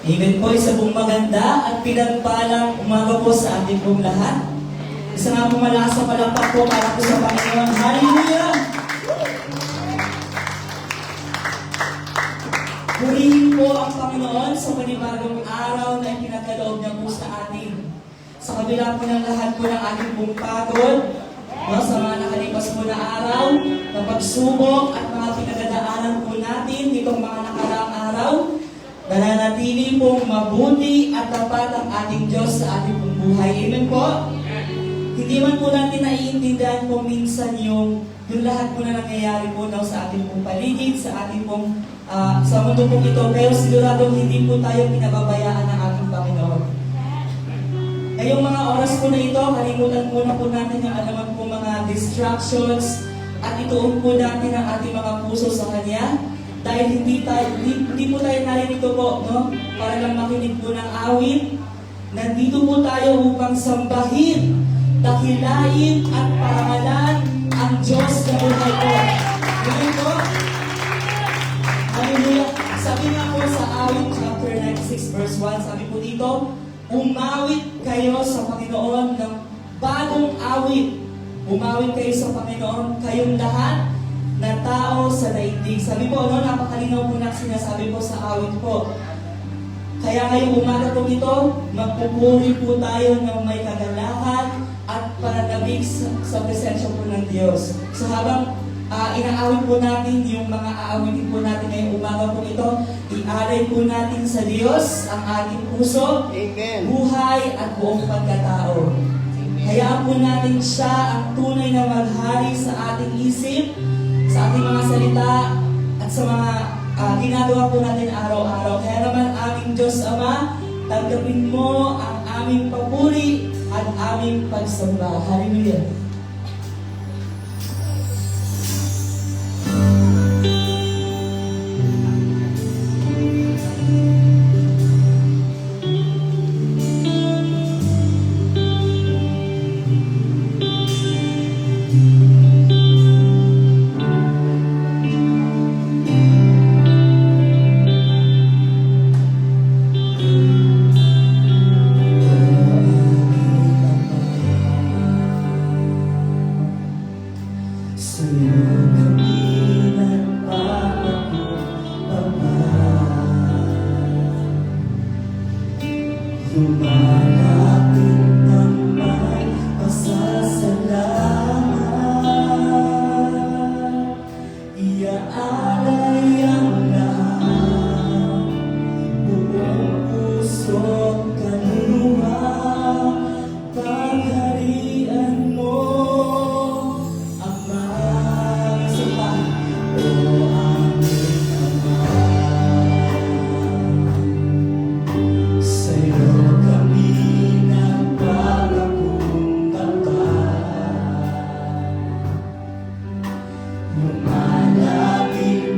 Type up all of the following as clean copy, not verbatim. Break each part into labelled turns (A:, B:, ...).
A: Amen po, isa pong maganda at pinagpalang umaga po sa ating pong lahat. Isa nga pong malakas na palakpak po para po sa Panginoon. Hallelujah! Purihin po ang Panginoon sa panibagong araw na ipinagkaloob niya po sa atin. Sa kabila po ng lahat po ng ating pong pagod, sa mga nakalipas po na araw, na pagsubok at mga pinagdadaanan po natin ditong mga nakaraang araw, nananatili pong mabuti at tapat ang ating Diyos sa ating pong buhay. Amen po? Hindi man po natin naiintindihan po minsan yung lahat po na nangyayari po sa ating pong paligid, sa ating pong sa mundo pong ito, pero siguradong hindi po tayo pinababayaan ng ating Panginoon. Ngayong mga oras po na ito, kalimutan muna po natin ang alaman po mga distractions at ituon po natin ang ating mga puso sa Kanya. Dahil hindi po tayo narinito po, no? Para lang makinig po ng awit. Nandito po tayo upang sambahin, dakilain at parangalan ang Diyos na buhay po. Ngayon po, hallelujah. Sabi nga po sa awit chapter 96 verse 1, sabi po dito, umawit kayo sa Panginoon ng bagong awit. Umawit kayo sa Panginoon, kayong lahat na tao sa daigdig. Sabi po, napakalinaw po na sinasabi po sa awit po. Kaya ngayong umaga po ito, magpupuri po tayo ng may kagalakan at pananabig sa presensya po ng Diyos. So habang inaawit po natin yung mga aawitin po natin ngayong umaga po ito, ialay po natin sa Diyos ang ating puso,
B: Amen.
A: buhay at buong pagkatao. Hayaan po natin siya ang tunay na maghari sa ating isip, sa ating mga salita, at sa mga ginagawa po natin araw-araw. Kaya naman aming Diyos Ama, tanggapin mo ang aming papuri at aming pagsamba. Hallelujah! Lumalapit naman pasasalamat, iaalay ang lahat, buong puso't kaluluwa, pagharian mo, Ama. Isa pa, o aming Ama. Sa'yo kami nagpapakumbaba, lumalapit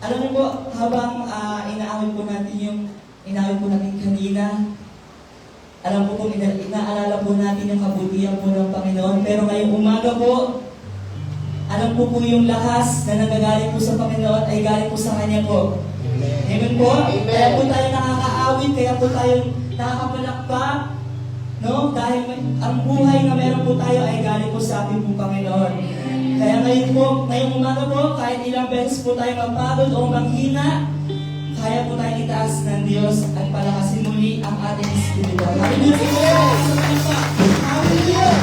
A: Alam niyo po, habang inaawit po natin kanina, alam po kung inaalala po natin yung kabutihan po ng Panginoon. Pero ngayong umaga po, alam po yung lakas na nanggagaling po sa Panginoon ay galing po sa Kanya po. Amen po?
B: Amen.
A: Kaya po tayo nakakaawit, kaya po tayo nakakapalakpak, no? Dahil ang buhay na meron po tayo ay galing po sa ating pong Panginoon. Kaya ngayong umaga po, kahit ilang beses po tayo mapagod o manghina, kaya po tayo itaas ng Diyos at palakasin muli ang ating espiritu. Hallelujah! Hallelujah!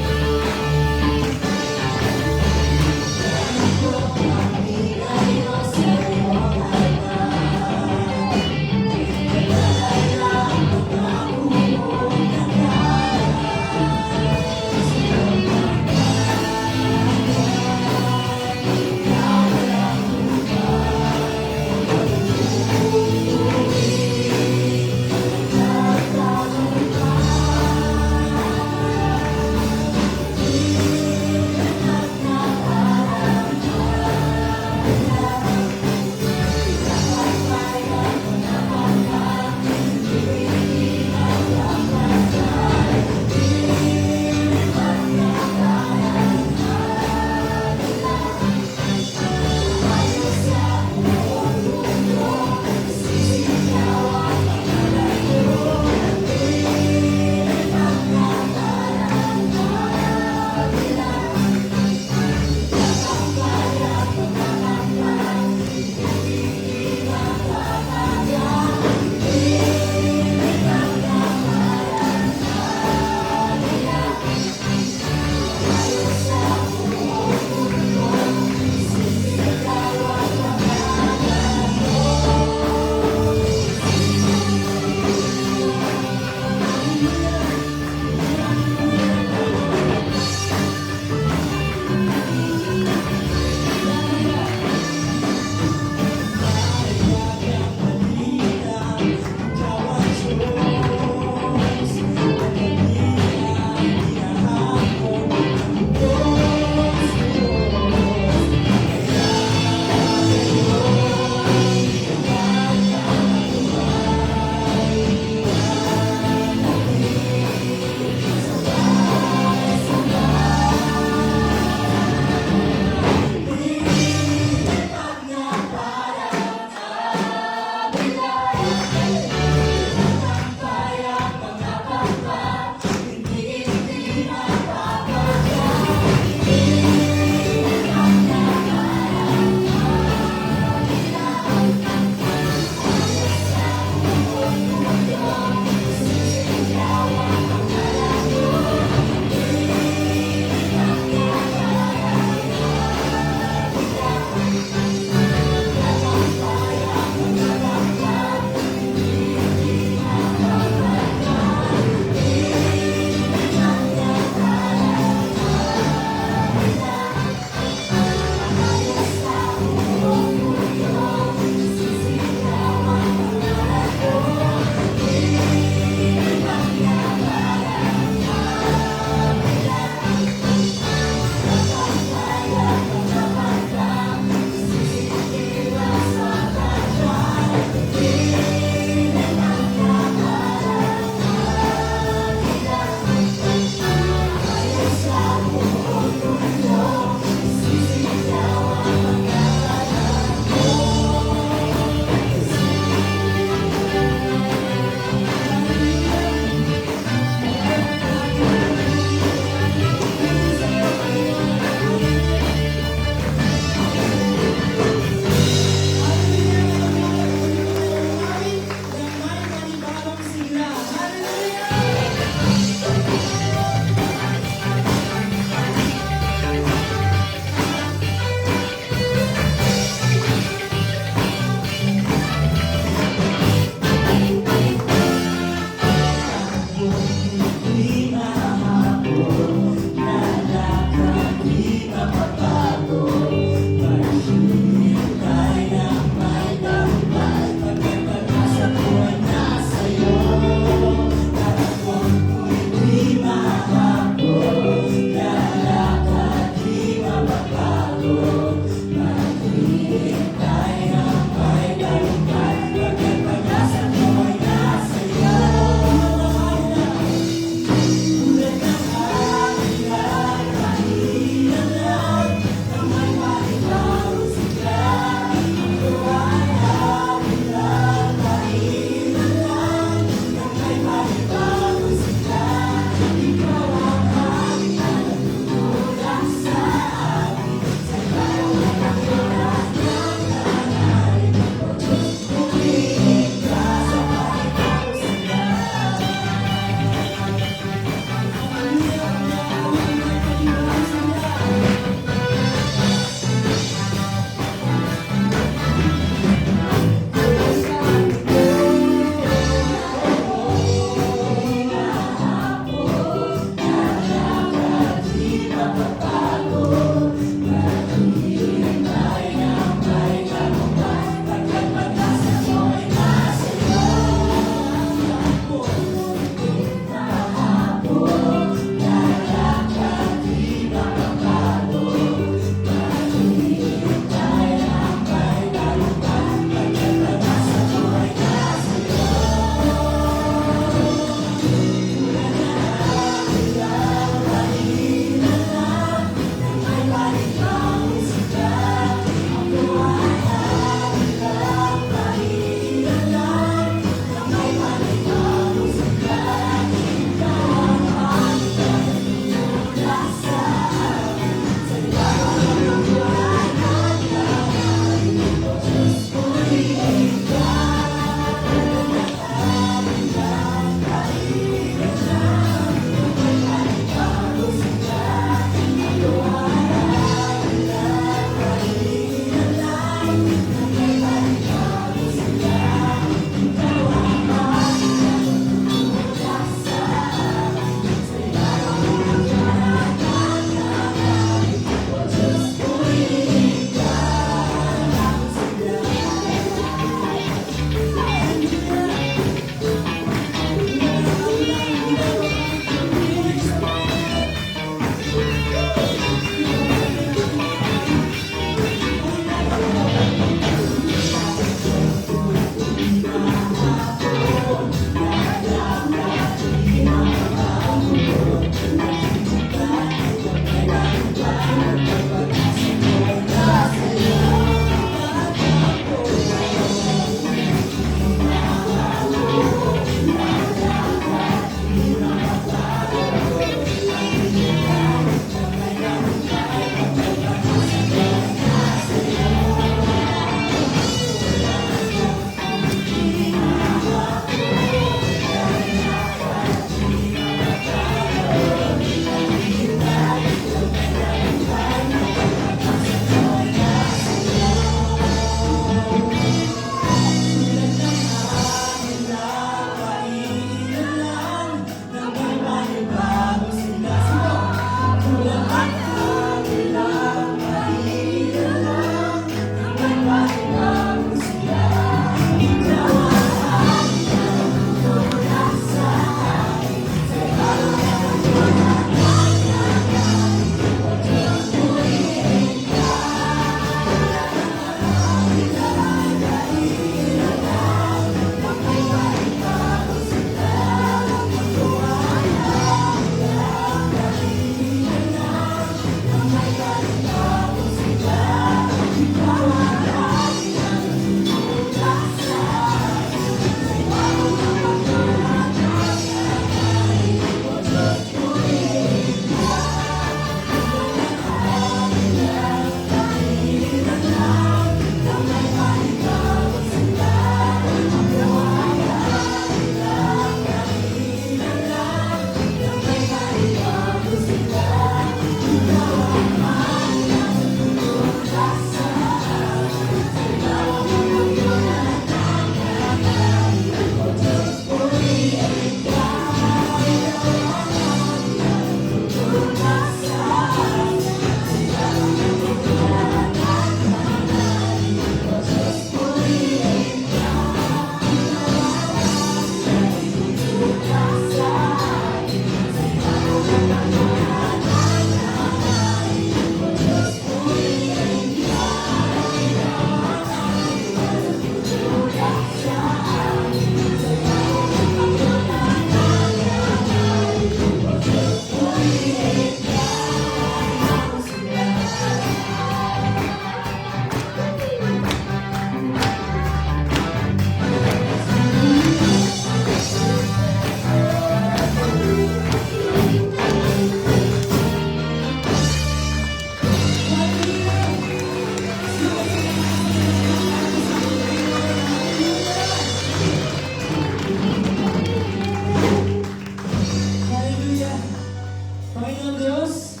A: Panginoon Diyos,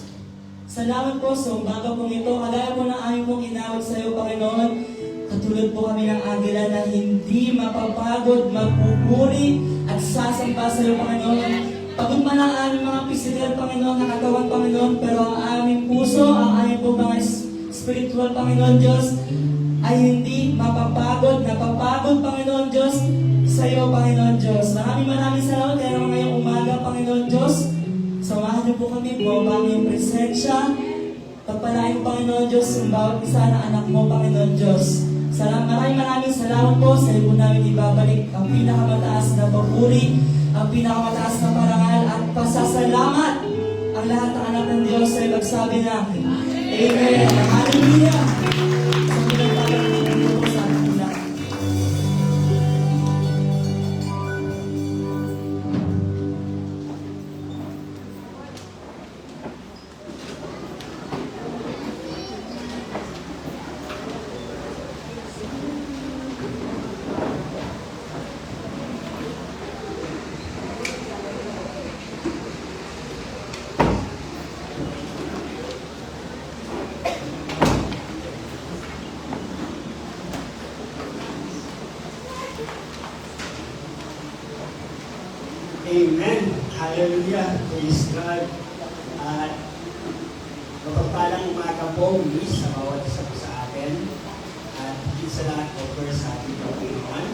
A: salamat po sa umaga pong ito. Kagaya po ng aming pong inawag sa iyo, Panginoon. Katulad po kami ng agila na hindi mapapagod, magpupuri at sasamba sa iyo, Panginoon. Pagod man ang aming mga pisikal, Panginoon, na katawan, Panginoon, pero ang aming puso, ang aming po mga spiritual, Panginoon Diyos, ay hindi mapapagod, napapagod, Panginoon Diyos, sa iyo, Panginoon Diyos. Maraming salamat kaya naman ngayong umaga, Panginoon Diyos. Samahan niyo po kami, bumaba ang iyong presensya. Pagpalain, Panginoon Diyos, ang bawat isa na anak mo, Panginoon Diyos. Maraming salamat po sa iyo po namin ibabalik ang pinakamataas na papuri, ang pinakamataas na parangal at pasasalamat. Ang lahat ng anak ng Diyos ay magsabi namin. Amen. Hallelujah.
B: Amen. Hallelujah. Praise God. At mapagpalang umaga po muli sa bawat isa po sa atin. At higit sa lahat po sa ating Panginoon.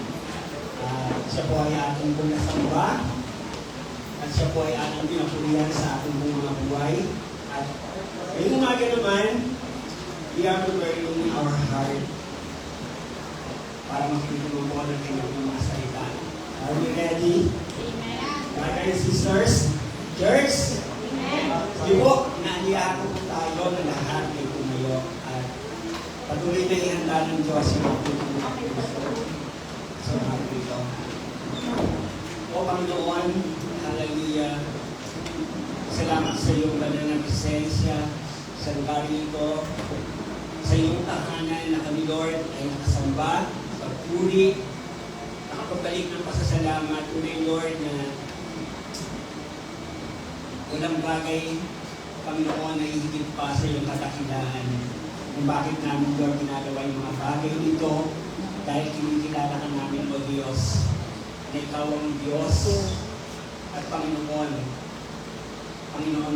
B: Siya po ay ating pong nasamba. At siya po ay ating pinapurihan sa ating mga buhay. At ngayong umaga naman, we are preparing our heart para makinig mo po ng kanyang mga salita. Are we ready? Brothers and sisters, church, di po, naalihan po tayo na lahat ay tumayo at patuloy na ihanda ng Diyos yung ating mga puso sa mga dito. O Panginoon, hallelujah, salamat sa iyong banal na presensya sa lugar nito, sa iyong tahanan na kami, Lord, ay nakasamba, pagpuri, nakapabalik ng pasasalamat, tunay, Lord, na walang bagay, Panginoon, na hihigit pa sa iyong kadakilaan. Kung bakit namin, Lord, ginagawa yung mga bagay nito dahil kinikilala ka namin, O Diyos, na ikaw ang Diyos at Panginoon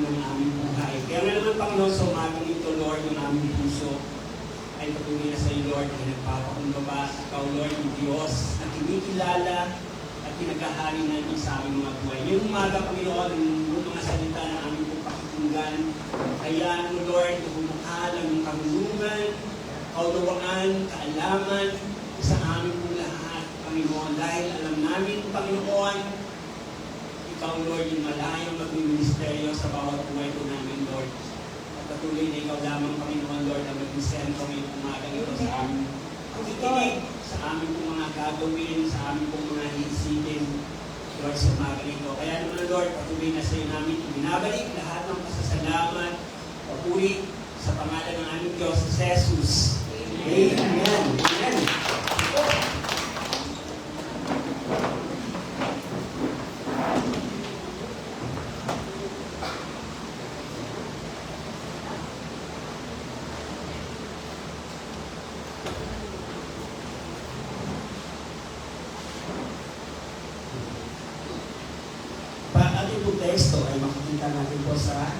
B: ng aming buhay. Kaya nga naman, Panginoon, sa umagang ito, Lord, yung aming puso ay patuloy na sa iyo, Lord, na nagpapakumbaba. Ikaw, Lord, yung Diyos na kinikilala at pinagkahari namin sa aming mga buhay. Yung umaga, Panginoon, yung mga salita na aming pong pakikinggan, kaya mo, Lord, bumukal ang kahulungan, kaulawaan, kaalaman sa aming pong lahat, Panginoon. Dahil alam namin, Panginoon, ikaw, Lord, yung malayang magministeryo sa bawat buhay po namin, Lord. At patuloy na ikaw lamang, Panginoon, Lord, na mag-sentro ngayong umaga ito sa aming pakikinig, sa aming pong mga gagawin, sa aming pong mga hiisipin, Lord, sa umaga ito. Kaya naman, Lord, patuloy na sa iyo namin ibinabalik lahat ng pasasalamat, papuri sa pangalan ng aming Diyos, sa Jesus. Amen. Amen. Teksto ay makikita natin po sa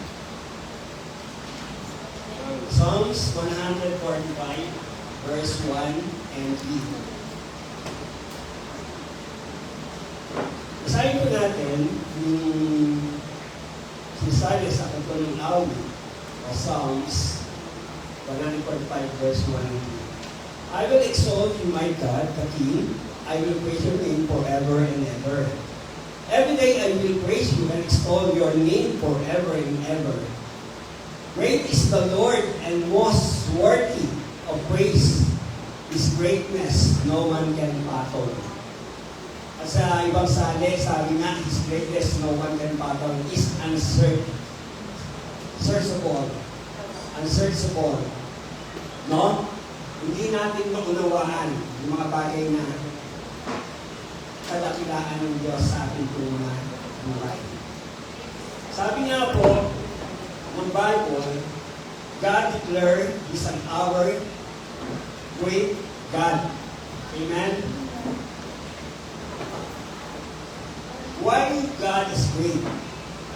B: Psalms 145 verse 1 and 3. Basahin po natin yung sinasabi sa kanto ng awit o Psalms 145 verse 1 and 3. I will exalt you, my God, the King. I will praise your name forever and ever. Every day I will praise you and extol your name forever and ever. Great is the Lord and most worthy of praise. His greatness no one can fathom. At sa ibang sali, sabi nga, His greatness no one can fathom is unsearchable. Unsearchable. No? Hindi natin maunawaan yung mga bagay na kadakilaan ng Diyos sa ating mga buhay. Sabi nga po, ng Bible, God declared He's an our great God. Amen? Why God is great?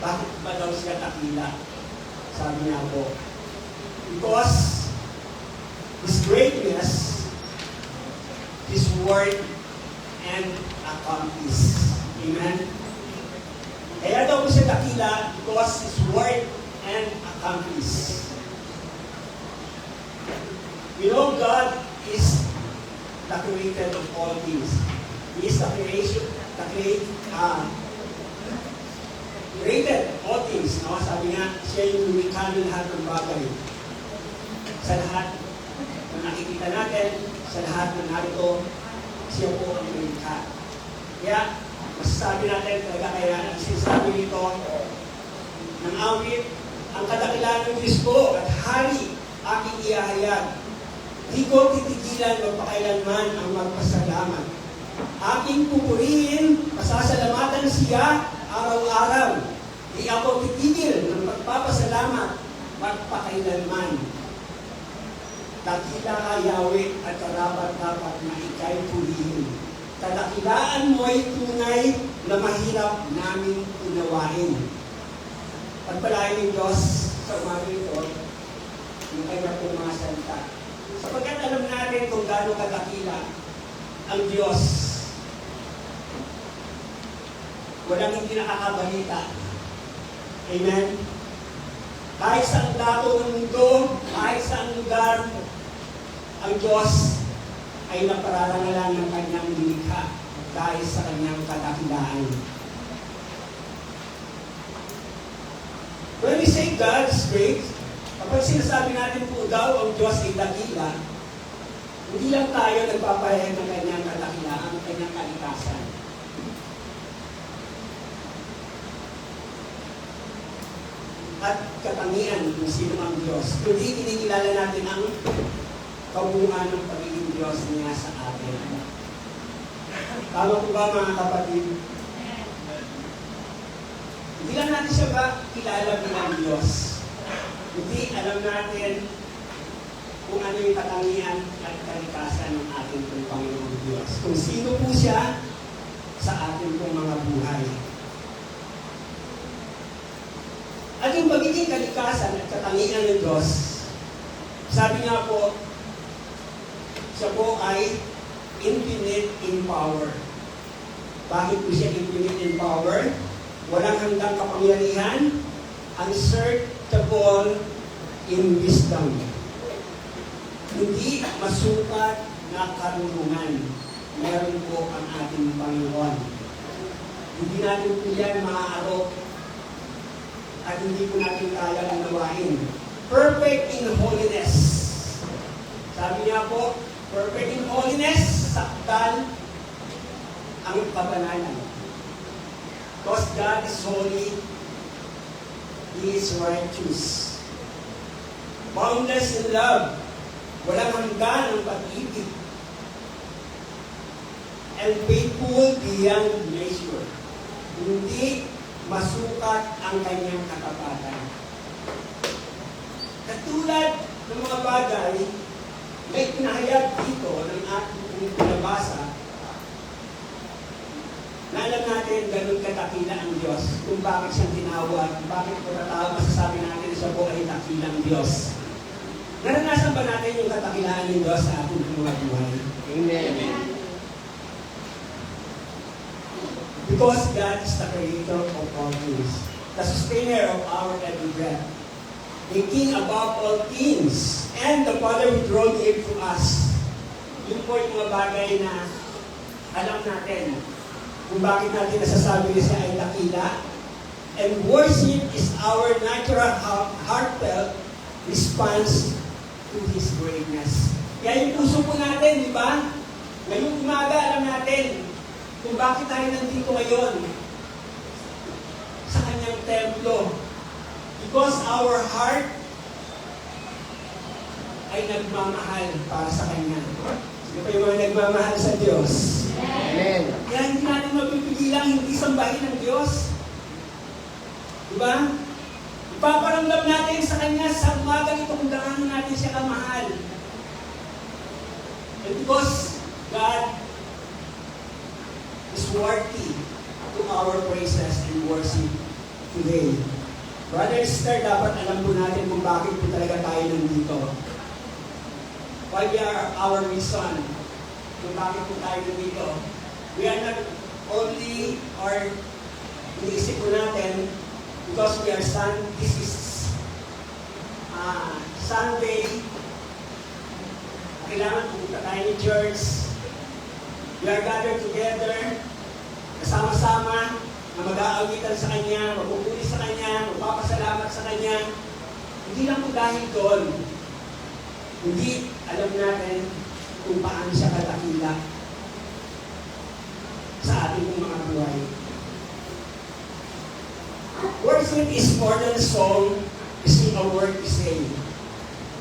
B: Bakit ba daw siya dakila? Sabi niya po, because His greatness, His word, and accomplish. Amen? Kaya daw po siya dakila because His word and accomplish. You know, God is the creator of all things. He is the created all things. No? Sabi nga, siya yung lumikha ng lahat ng bagay. Sa lahat na nakikita natin, sa lahat ng narito, siya po ang lumikha. Kaya, masasabi natin talaga kaya ang sinasabi nito ng awit, ang kadakilaan ng Diyos ko at hari aking iahayag. Di ko titigilan magpakailanman ang magpasalamat. Aking pupurihin, pasasalamatan siya araw-araw. Di ako titigil ng pagpapasalamat magpakailanman. Dakila ka, Yahweh, at karapat-dapat na ika'y purihin. Kadakilaan mo'y tunay na mahirap naming unawain. Pagpalain ng Diyos sa umaga ito, yung kanya pong mga salita. Sapagkat alam natin kung gaano kadakila ang Diyos. Walang hindi nakakabalita. Amen? Kahit sa lato ng mundo, kahit sa lugar, ang Diyos ay napararangalan ng kanyang nilikha dahil sa kanyang kadakilaan. When we say God is great, kapag sinasabi natin po daw ang Diyos ay dakila, hindi lang tayo nagpapahayag ng kanyang kadakilaan, ng kanyang kalikasan. At katangian kung sino ang Diyos. Kundi kinikilala natin ang kabuuan ng pagiging Diyos niya sa atin. Tama po ba mga kapatid? Hindi lang natin siya ba kilala bilang Diyos? Hindi alam natin kung ano yung katangian at kalikasan ng ating Panginoong Diyos. Kung sino po siya sa ating pong mga buhay. At yung magiging kalikasan at katangian ng Diyos, sabi nga po, siya po ay infinite in power. Bakit po siya infinite in power? Walang hanggang kapangyarihan, unsearchable in wisdom. Hindi masukat na karunungan. Meron po ang ating Panginoon. Hindi natin po yan maaarok at hindi po natin kaya unawain. Perfect in holiness. Sabi niya po, perfect in holiness, sakdal ang kabanalan. Because God is holy, He is righteous. Boundless in love, walang hanggan ang pag-ibig. And faithful beyond measure. Hindi masukat ang kanyang katapatan. Katulad ng mga bagay, may pinahayag dito ng ating pinabasa na alam natin ganun katakila ang Diyos kung bakit siyang tinawag, bakit po natawag, masasabi natin siya po ay takilang Diyos. Naranasan ba natin yung katakilaan ng Diyos sa ating mga buhay? Amen. Because God is the creator of all things, the sustainer of our every breath, the King above all things, and the Father who drew near to us. Yun po yung mga bagay na alam natin kung bakit natin nasasabi na siya ay dakila. And worship is our natural heartfelt response to His greatness. Kaya yung puso po natin, di ba? Ngayong umaga, alam natin kung bakit tayo nandito ngayon sa kanyang templo. Because our heart ay nagmamahal para sa Kanya. Sino pa yung mga nagmamahal sa Diyos? Amen. Kaya hindi natin mapipigilang hindi sambahin ng Diyos. Diba? Ipaparamdam natin sa Kanya sa umagang ito kung gaano natin siya kamahal. And because God is worthy to our praises and worship today. Brother and sister, dapat alam po natin kung bakit po talaga tayo nandito. Why we are our reason kung bakit po tayo nandito. We are not only, or iniisip po natin, because we are this is Sunday, kailangan pumunta tayo ni church. We are gathered together, kasama-sama, na mag-aawitan sa Kanya, magpupuli sa Kanya, magpapasalamat sa Kanya. Hindi lang po dahil doon. Hindi alam natin kung paano siya kadakila sa ating mga buhay. Worship is more than a song, is a word to say.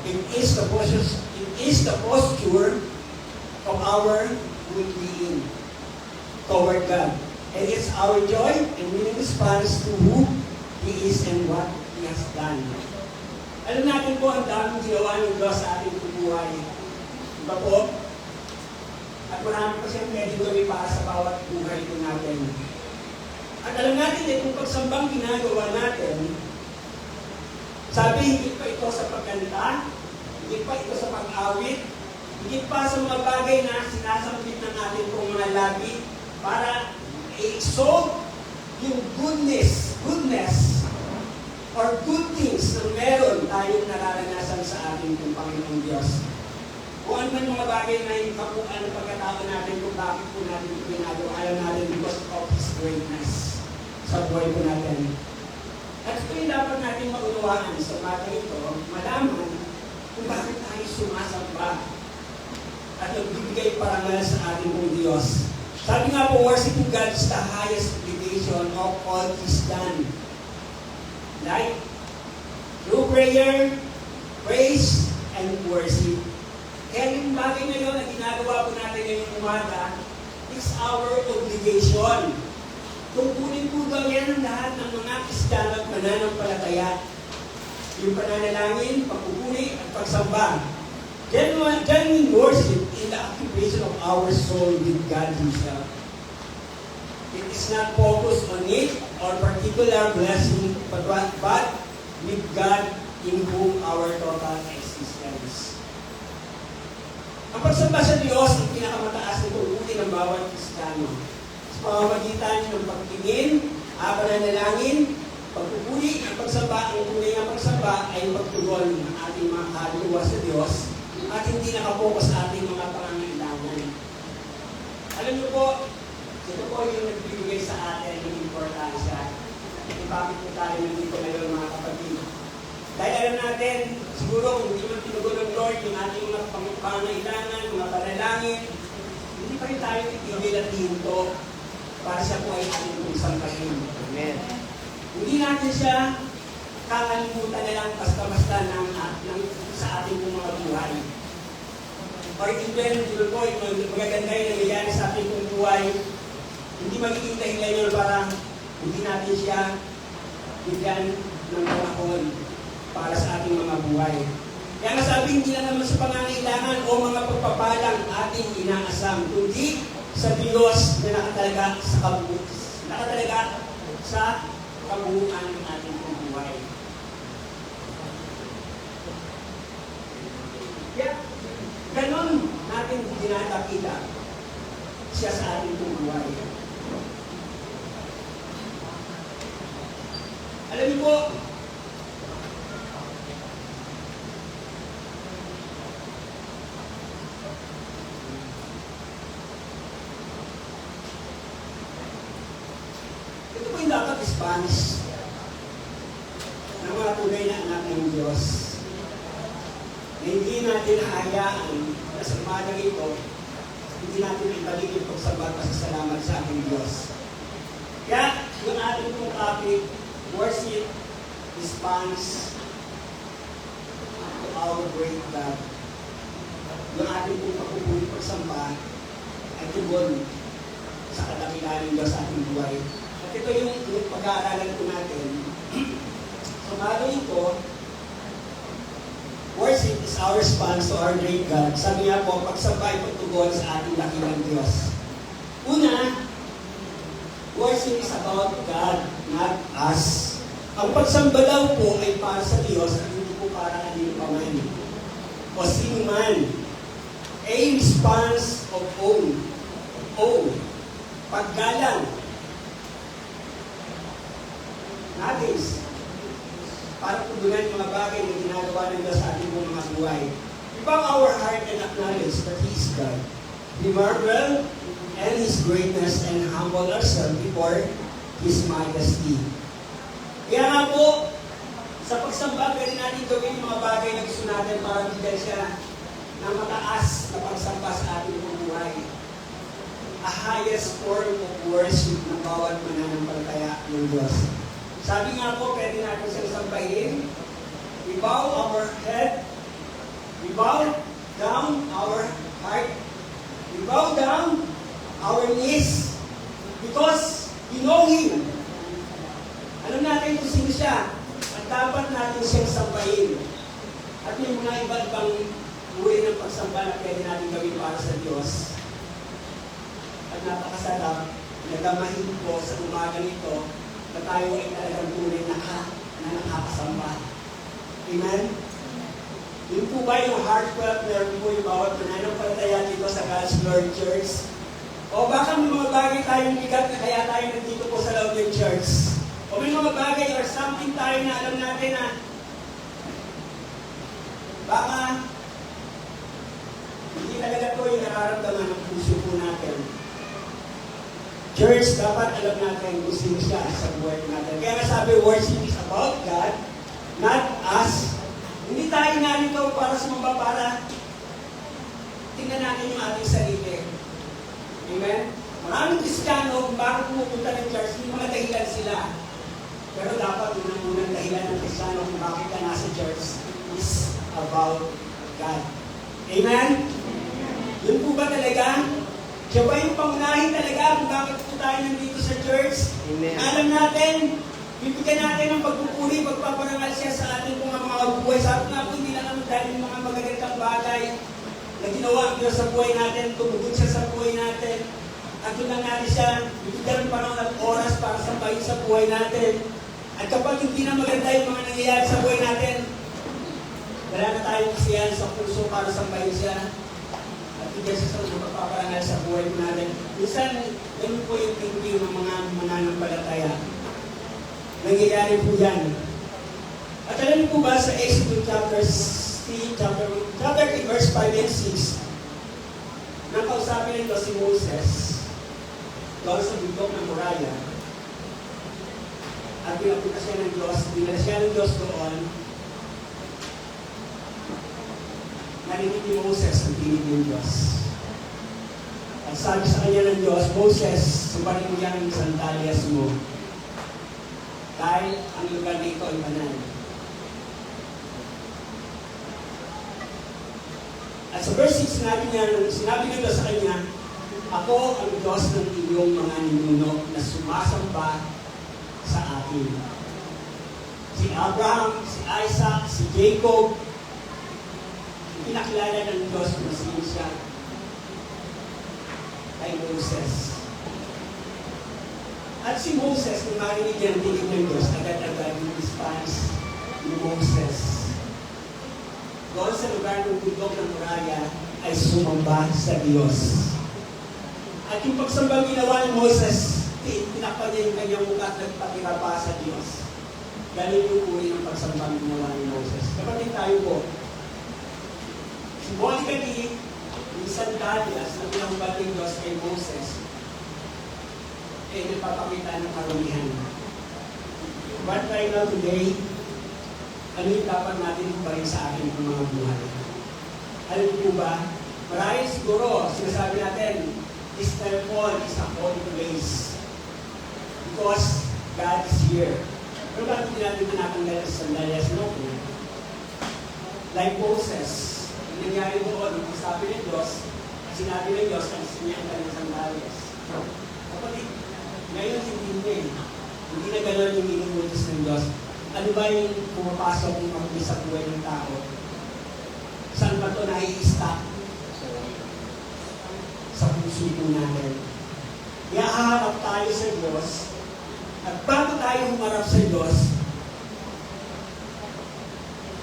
B: It is the posture of our good being toward God. And it's our joy and willing response to who He is and what He has done. Alam natin po ang daming ginawa ng Diyos sa ating buhay. Diba po? At marami pa siyang pwedeng gawin para sa bawat buhay po natin. At alam natin kung pagsambang ginagawa natin, sabi, higit pa ito sa pagkanta, higit pa ito sa pag-awit, higit pa sa mga bagay na sinasambit ng ating pong mga labi para i-exalt yung goodness, or good things na meron tayong nararanasan sa ating pong Panginoong Diyos. Kung ano man mga bagay na yung kapuan ng pagkatao natin, kung bakit po natin ito ginagawa, alam natin because of His greatness sa buhay po natin. At ito yung dapat natin maunawaan sa batang ito, malaman kung bakit tayo sumasamba at nagbibigay parangal sa ating pong Diyos. Sabi nga po, worshiping God is the highest obligation of all Christian. Like, through prayer, praise, and worship. Kaya yung bagay na yun na ginagawa po natin ngayong umaga, is our obligation. Tungkulin po daw yan ang lahat ng mga Kristiyano at mananampalataya. Yung pananalangin, pagpupuli, at pagsamba. Genuine worship in the occupation of our soul with God Himself. It is not focused on it or particular blessing, but with God in whom our total existence. Ang pagsamba sa Diyos ang pinakamataas na tungkulin ng bawat Kristiyano. Sa pamamagitan ng pagtingin, pananalangin, pagpupuli, ang pagsamba, ang tunay na pagsamba ay pagtugon ng ating mga kaluluwa sa Diyos at hindi nakapokus sa ating mga pangangailangan. Alam niyo po, ito po yung nagbibigay sa atin ng importansya. Kung bakit po tayo nandito ngayon mga kapatid. Dahil alam natin, siguro kung hindi man tinugon ng Lord yung ating mga pangangailangan, mga panalangin, hindi pa rin tayo titigil at hinto para siya po ay ating pong sambahin. Amen. Hindi natin siya kakalimutan na lang basta-basta sa ating pong mga buhay. Or even, yun po, yung magaganda yung nangyayari sa ating pong buhay, hindi magiging dahilan yun para hindi natin siya bigyan ng panahon para sa ating mga buhay. Kaya nga sabi, hindi lang naman sa pangangailangan o mga pagpapalang ating inaasam, kundi sa Diyos na nakatalaga sa kabuuan ng ating buhay. Kaya, ganon natin dinadakita siya sa ating buhay. Alam niyo po, ito po yung dapat Spanish ng mga tunay na anak ng Diyos. Na hindi natin hayaan na sa umagang ito, hindi natin ibalik yung pagsamba at pasasalamat sa ating Diyos. Kaya, yung ating pong topic, worship response to our great God. Yung ating pong pagpupuli pagsamba ay tugon sa kadakilaan ng Diyos sa ating buhay. At ito yung pag-aaralan po natin. So, bago our response to our great God. Sabi nga po, pagsamba ay pagtugon sa ating dakilang Diyos. Una, worship is about God, not us. Ang pagsamba daw po ay para sa Diyos at hindi po para kanino pa man o sino man. A response of awe, paggalang, nagis, para tugunan yung mga bagay na ginagawa ng Diyos sa ating mga buhay. We bow our heart and acknowledge that He is God. We marvel and His greatness and humble ourselves before His majesty. Kaya nga po, sa pagsamba, pwede natin gawin yung mga bagay na gusto natin para bigyan siya ng mataas na pagsamba sa ating buhay. A highest form of worship ng bawat mananampalataya ng Diyos. Sabi nga po, pwede natin siyang sambahin. We bow our head. We bow down our heart. We bow down our knees. Because we know Him. Alam natin kung sino siya. At dapat natin siyang sambahin. At may mga iba-ibang uri ng pagsamba na pwede natin gawin para sa Diyos. At napakasarap, nagamahin po sa umaga nito na tayo ay talagang tunay na nakakasamba. Amen? Yun po ba yung heartfelt na po yung bawat mananampalataya dito sa God's Glory Church? O baka may mga bagay tayong bigat na kaya tayo nandito po sa loob ng church? O may mga bagay or something tayo na alam natin na baka hindi talaga po yung nararamdaman ng puso po natin. Church, dapat alam natin kung sino siya sa buhay natin. Kaya sabi, worship is about God, not us. Hindi tayo nalito para sumamba para tingnan natin yung ating sarili. Amen? Maraming Kristiyano, kung bakit pumupunta ng church, may mga dahilan sila. Pero dapat unang dahilan ng Kristiyano kung bakit ka nasa church is about God. Amen? Yun po ba talaga? Siya ba yung pangunahin talaga kung bakit po tayo nandito sa church? Amen. Alam natin, bibigyan natin ng pagpupuri, pagpaparangal siya sa ating mga buhay. Sabi nga po, hindi lang naman dahil yung mga magagandang bagay na ginawa ang Diyos sa buhay natin, tumugon siya sa buhay natin. At doon lang natin siya, bibigyan ng panahon at oras para sambahin sa buhay natin. At kapag hindi na maganda yung mga nangyayari sa buhay natin, wala na tayong kasiyahan sa puso para sambahin siya. At bigyan siya sa magpaparangal sa buhay natin. Minsan, ganun po yung thinking ng mga mananampalataya. Nangyayari po yan. At alam niyo po ba sa Exodus chapter 8, verse 5 and 6, nang kausapin nito si Moses, doon sa bundok ng Moriah, at pinapunta siya ng Diyos, dinala siya ng Diyos doon, narinig ni Moses ang tinig ng Diyos. At sabi sa kanya ng Diyos, Moses, subarin mo yan ang sandalyas mo. Dahil ang lugar nito ay banal. At sa verse 6, sinabi nito sa kanya, ako ang Diyos ng inyong mga ninuno na sumasamba sa akin. Si Abraham, si Isaac, si Jacob, pinakilala ng Diyos kung sino siya kay Moses. At si Moses, kung marinig niya ang tinig ng Diyos, agad-agad yung response ni Moses. Doon sa lugar ng bundok ng Moriah ay sumamba sa Diyos. At yung pagsamba ginawa ni Moses, tinakpan niya yung kanyang mukha at nagpatira pa sa Diyos. Galing yung uri ng pagsamba ginawa ni Moses. Kapatid tayo po, symbolically, yung sandalyas na pinahubad ng Diyos kay Moses, nagpapakita ng karamihan. But right now today, ano yung dapat natin iparin sa akin ng mga buhay? Alam po ba, marahil siguro, sinasabi natin, this temple is a holy place. Because God is here. Pero bakit hindi natin tinatanggal sa sandalyas? No? Like Moses, ang nangyari doon, ang sabi ng Diyos, at sinabi ng Diyos, ang sinya ang kanyang sandalyas. Kapatid, ngayon hindi hindi na gano'n yung inuutos ng Diyos. Ano ba yung pumapasok yung mabuti sa buhay ng tao? Saan ba ito nai-stack? Sa puso po natin. Iaharap tayo sa Diyos. At bago tayo humarap sa Diyos,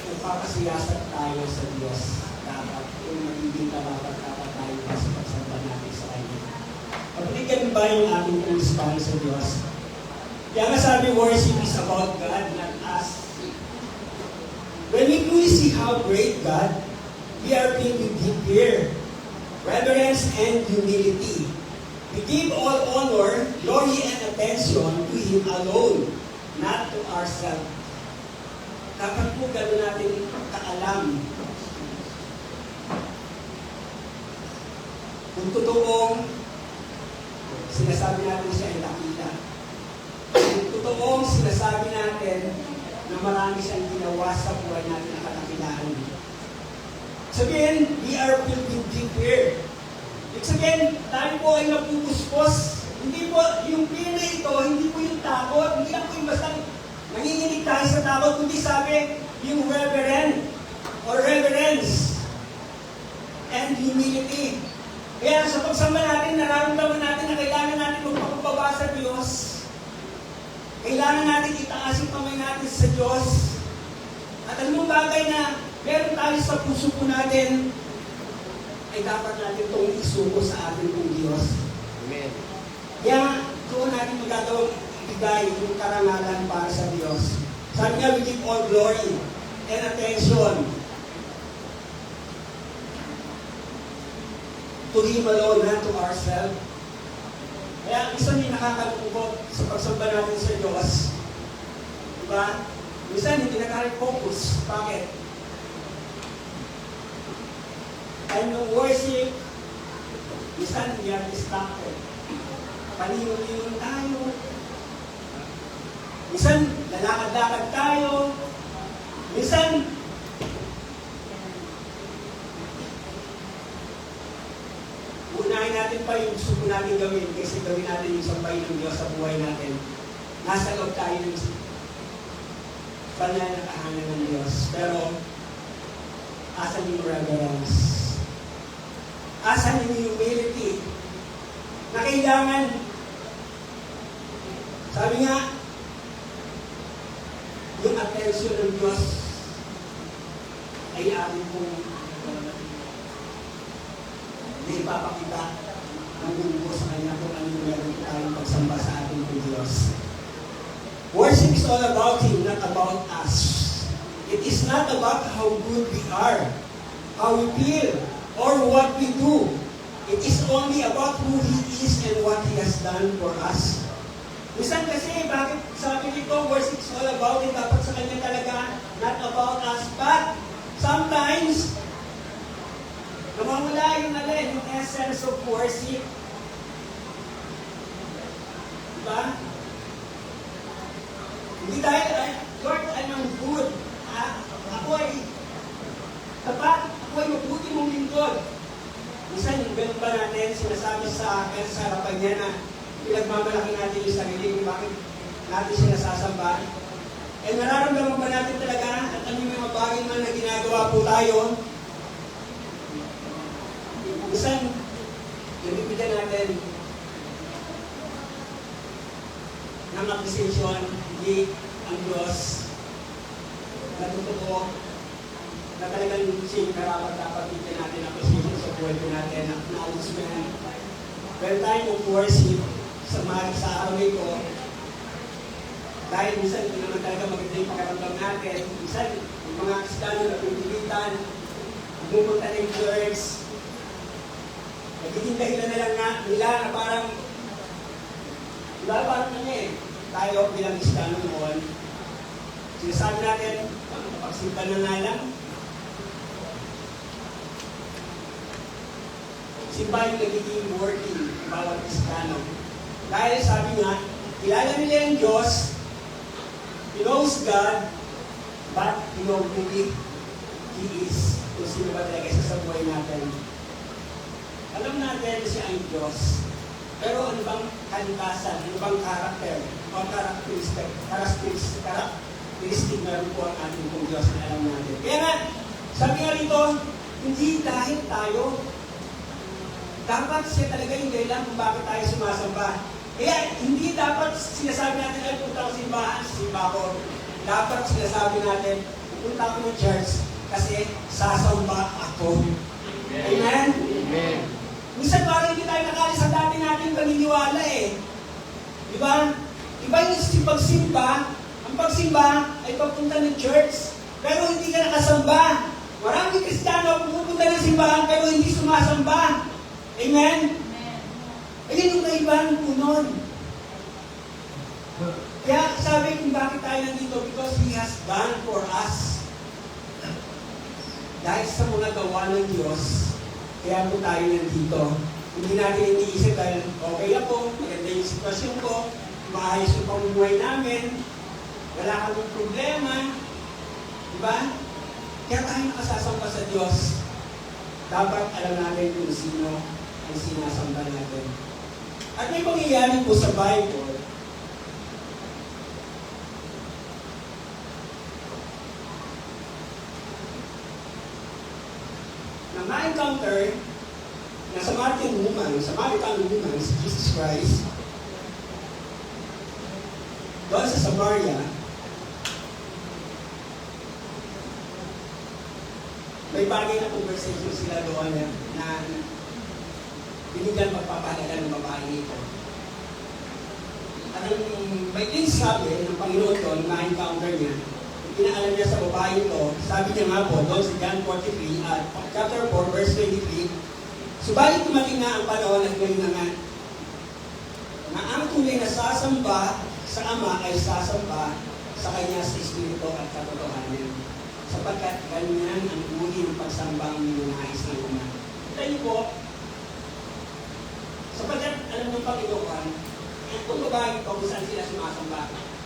B: magpapasiyasat tayo sa Diyos. Dapat yung magiging karapat dapat tayo sa pagsamba natin sa Kanya. Pagbigyan ba yung ating pulispan sa Diyos? Kaya nga sabi, worship is about God, not us. When we truly see how great God, we are filled with deep fear, reverence, and humility. We give all honor, glory, and attention to Him alone, not to ourselves. Dapat po gano'n natin kaalam kung totoong sinasabi natin siya ay dakila. Kung totoong sinasabi natin na marami siyang ginawa sa buhay natin na kadakilaan. Sabihin, we are filled with deep fear. Ibig sabihin, tayo po ay napupuspos. Hindi po, yung fear na ito, hindi po yung takot, hindi lang po yung basta nanginginig tayo sa takot, kundi sabi, yung reverence and humility. Kaya sa pagsamba natin, nararamdaman natin na kailangan natin magpakumbaba sa Diyos. Kailangan natin itaas yung kamay natin sa Diyos. At anong bagay na meron tayo sa puso po natin, ay dapat natin itong isuko sa ating pong Diyos.
C: Amen.
B: Kaya doon natin magagawang ibigay yung karangalan para sa Diyos. Sabi nga, we give all glory and attention to Him alone, not to ourselves. Kaya minsan hindi nakakalungkot sa pagsamba natin sa Diyos. Diba? Minsan hindi nakaka-focus. Bakit? Time ng worship, minsan we are distracted. Palingon-lingon tayo. Minsan, lalakad-lakad tayo. Minsan, unahin natin pa yung gusto ko natin gawin kasi gawin natin yung sambahin ng Diyos sa buhay natin. Nasa loob tayo ng pananakahanan ng Diyos. Pero, asan yung reverence? Asan yung humility? Na kailangan, sabi nga, yung attention ng Diyos ay ating pong na ipapakita ng mundo sa Kanya kung ano meron tayong pagsamba sa ating pong Diyos. Worship is all about Him, not about us. It is not about how good we are, how we feel, or what we do. It is only about who He is and what He has done for us. Minsan kasi, bakit sabi nito, worship is all about Him, dapat sa Kanya talaga, not about us. But, sometimes, namawala yung essence of worship. Diba? Hindi tayo, Lord, I'm good. Ako ay tapat, ako ay mabuti mong lingkod. Minsan, yung ganun ba natin, sinasabi sa akin sa harapan niya na pinagmamalaki natin yung sarili kung bakit natin sinasasamba. Eh, nararamdaman ba natin talaga at ano yung mga bagay man na ginagawa po tayo? Minsan, nabibigyan natin ng appreciation, hindi ang Diyos na totoo na talagang siya karapat dapat bigyan natin ang appreciation sa buhay po natin, acknowledgement. When time of worship, sa araw nito, dahil minsan hindi naman talaga maganda yung pakaramdam natin, minsan yung mga Kristiyano na pinipilitan, pumunta ng church, nagiging dahilan na lang nila na parang, diba parang tayo bilang Kristiyano noon, sinasabi natin, kapagsimba na nga lang, simba yung nagiging working bawat Kristiyano. Dahil sabi nga, kilala nila yung Diyos, He knows God, but He knows who He is, kung sino ba talaga isa sa buhay natin. Alam natin na siya ang Diyos. Pero ano bang kalikasan, ano bang karakter, ano bang karakteristik meron po ang ating pong Diyos na alam natin. Kaya nga, sabi nga rito, Hindi dahil tayo. Dapat siya talaga yung dahilan kung bakit tayo sumasamba. Kaya hindi dapat sinasabi natin, ay punta ko simbahan, simba ko. Dapat sinasabi natin, pupunta ako ng church kasi sasamba ako. Amen?
C: Amen.
B: Minsan parang hindi tayo nakalis sa dati natin paniniwala eh. Di ba? Iba yung pagsimba. Ang pagsimba ay pagpunta ng church. Pero hindi ka nakasamba. Maraming Kristiyano pumupunta ng simbahan pero hindi sumasamba. Amen? Ayun yung kaibahan po nun. Kaya sabi kung bakit tayo nandito, because He has done for us. Dahil sa mga gawa ng Diyos, kaya po tayo nandito. Hindi natin iniisip dahil okay lang po, maganda yung sitwasyon ko, maayos yung pamumuhay namin, wala kaming problema. Diba? Kaya tayo nakasasamba sa Diyos. Dapat alam natin kung sino ang sinasamba natin. At may pangyayari po sa Bible na ma-encounter na Samaritan woman, si Jesus Christ, doon sa Samaria, may bagay na conversation sila doon na binigyan pagpapahalaga ng babae nito. At ang may sabi ng Panginoon doon, ma-encounter niya, pinaalam niya sa babae ito, sabi niya nga po, doon sa John 43, at chapter 4, verse 23, subalit dumating na ang panahon at ngayon na ang tunay na sasamba sa Ama ay sasamba sa Kanya sa Espiritu at katotohanan. Sapagkat ganyan ang uri ng pagsambang ninunais ng Ama. Tayo po, sapagkat alam ng Panginoon, itong babae ito kung saan sila sumasamba.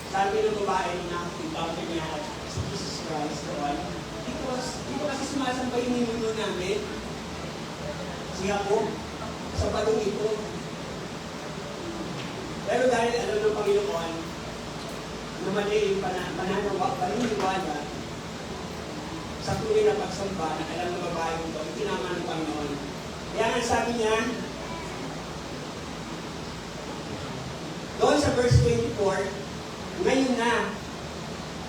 B: Sabi ng babae na encounter niya at si Jesus Christ doon, dito kasi sumasamba yung ninuno namin. Siya po, sa palong ito. Pero dahil alam ng Panginoon, na mali yung paniniwala sa tunay na pagsamba na alam ng babae ito, itinama ng Panginoon. Kaya nga sabi niya, doon sa verse 24, ngayon na,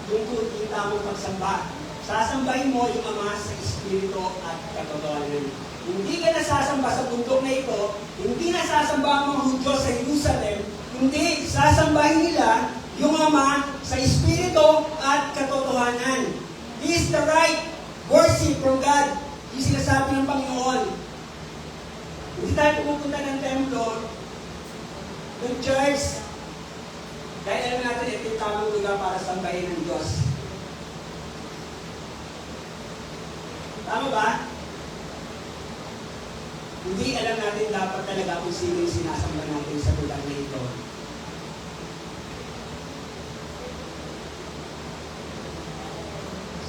B: yung tamang pagsamba. Sasambahin mo yung Ama sa Espiritu at katotohanan. Hindi ka nasasamba sa bundok na ito, hindi nasasamba ang mga Hudyo sa Jerusalem, hindi, sasambahin nila yung Ama sa Espiritu at katotohanan. This is the right worship from God. Yung sinasabi ng Panginoon. Hindi tayo pumupunta ng templo, ng church, dahil alam natin ito yung tamang lugar para sambahin ng Diyos. Tama ba? Hindi alam natin dapat talaga kung sino yung sinasamba natin sa lugar na ito.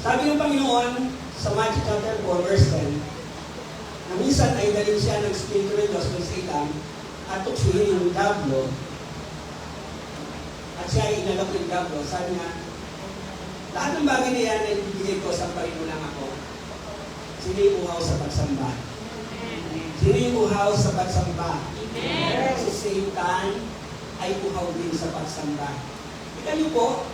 B: Sabi ng Panginoon sa Matthew chapter 4 verse 10, na minsan ay dalhin siya ng Espiritu ng Diyos ng Satan at tuksuhin yung Diablo at siya ay inalok ng Diablo. Sabi nga, lahat ng bagay na yan ay ibigay ko, samparin mo lang ako. Sino yung uhaw sa pagsamba? Sino yung uhaw sa pagsamba? Si Satan ay uhaw din sa pagsamba. Kita niyo po,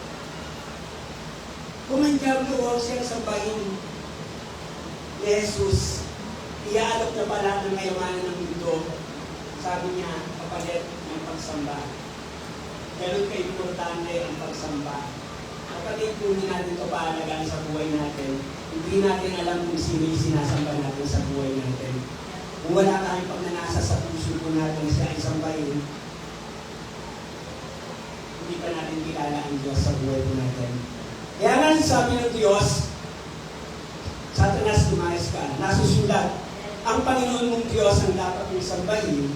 B: kung ang Diablo uhaw siya sambahin ni Jesus, iaalok na pala ng kayamanan ng mundo. Sabi niya, kapalit ng pagsamba. Ganun ka-importante ang pagsamba. Kapatid, kung hindi natin ito paalagaan sa buhay natin, hindi natin alam kung sino yung sinasamba natin sa buhay natin. Kung wala tayong pagnanasa sa puso po natin siya ay sambahin, hindi pa natin kilala ang Diyos sa buhay po natin. Kaya nga sabi ng Diyos, Satanas, lumayas ka. Nasusulat, ang Panginoon mong Diyos ang dapat mong sambahin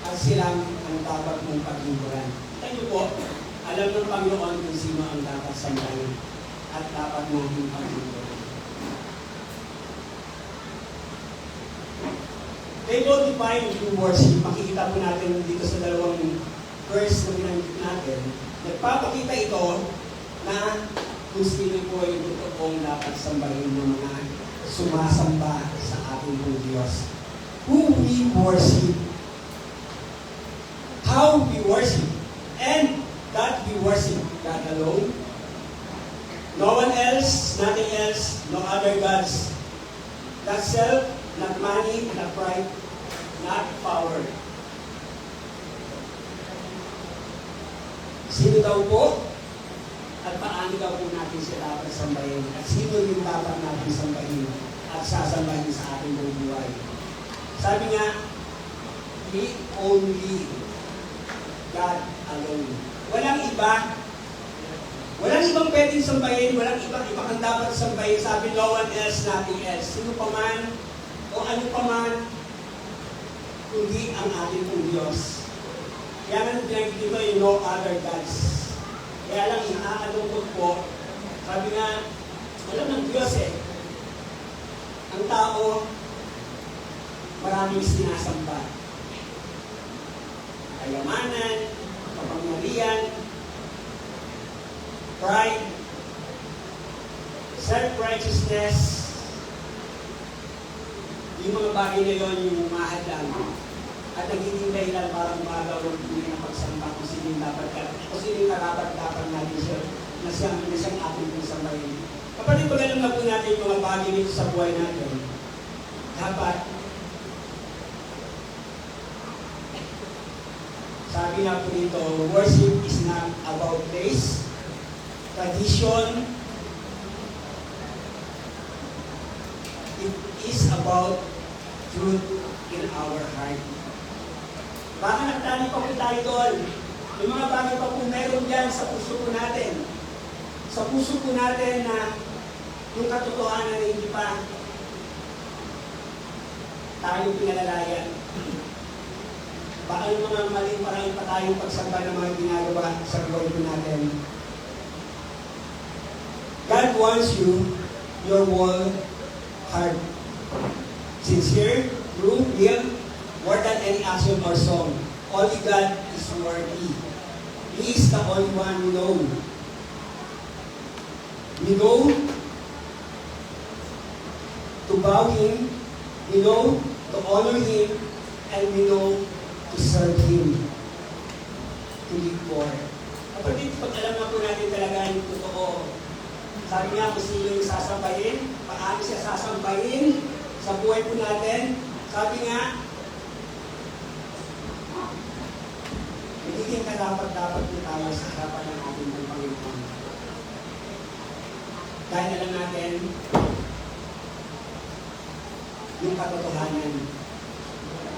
B: at silang ang dapat mong paglingkuran. Kita niyo po, alam ng Panginoon kung sino ang dapat sambahin at dapat natin paglingkuran. They will define true worship. Makikita po natin dito sa dalawang verse na binanggit natin. Nagpapakita ito na kung sino po yung totoong dapat sambahin ng mga sumasamba sa ating pong Diyos. Who we worship. How we worship. And that we worship God alone. No one else, nothing else, no other gods. Not self, not money, not pride, not power. Sino daw po? At paano daw po natin siya dapat sambahin? At sino yung dapat natin sambahin at sasambahin sa ating buong buhay? Sabi nga, He only, God alone. Walang iba. Walang ibang pwedeng sambahin, walang ibang kang dapat sambahin. Sabi, no one else, nothing else. Sino pa man, o ano pa man, kundi ang ating pong Diyos. Kaya nga binanggit dito yung no other gods. Kaya lang, nakakalungkot po, sabi nga, alam ng Diyos ang tao, maraming sinasamba. Kayamanan, kapangyarihan, pride, self-righteousness, yung mga bagay na yun, yung umahadlang at nagiging dahilan para magawang tunay na pagsamba kung sino yung dapat natin siya na siyang ating pagsambahin. Kapatid, pag alam na po natin yung mga bagay nito sa buhay natin, dapat sabi nga po dito, worship is not about place, tradition, it is about truth in our heart. Baka nagtali pa po tayo doon. Yung mga bagay pa po meron dyan sa puso po natin. Sa puso po natin na yung katotohanan na hindi pa tayo pinalalayan. Baka yung mga maling parang pa tayong pagsamba ng mga ginagawa sa buhay po natin. God wants you, your whole heart. Sincere, true, real, more than any action or song. Only God is worthy. He is the only one we know. We know to bow Him, we know to honor Him, and we know to serve Him, to live for. Kapatid, pag alam na po natin talaga yung totoo, sabi nga kung sino yung sasambahin, paano siya sasambahin sa buhay po natin, sabi nga, magiging karapat-dapat po tayo sa harapan ng ating Panginoon. Dahil alam natin yung katotohanan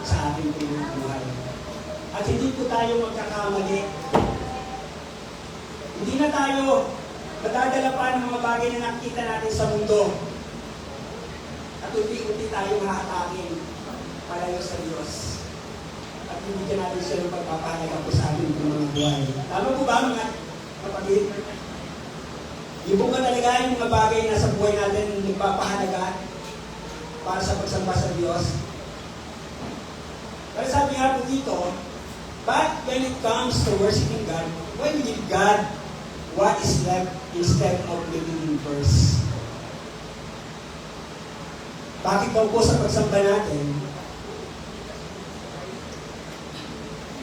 B: sa ating buhay. At hindi po tayo magkakamali. Hindi na tayo madadala pa ng mga bagay na nakita natin sa mundo. At unti-unti tayong hahatakin palayo sa Diyos. At bibigyan natin siya ng pagpapahalaga po sa ating mga buhay. Tama po ba mga kapatid? Yung po ba talaga yung mga bagay na sa buhay natin nagpapahalaga para sa pagsamba sa Diyos? Pero sabi nga po dito, but when it comes to worshiping God, when we give God what is left instead of living in verse. Bakit daw po sa pagsamba natin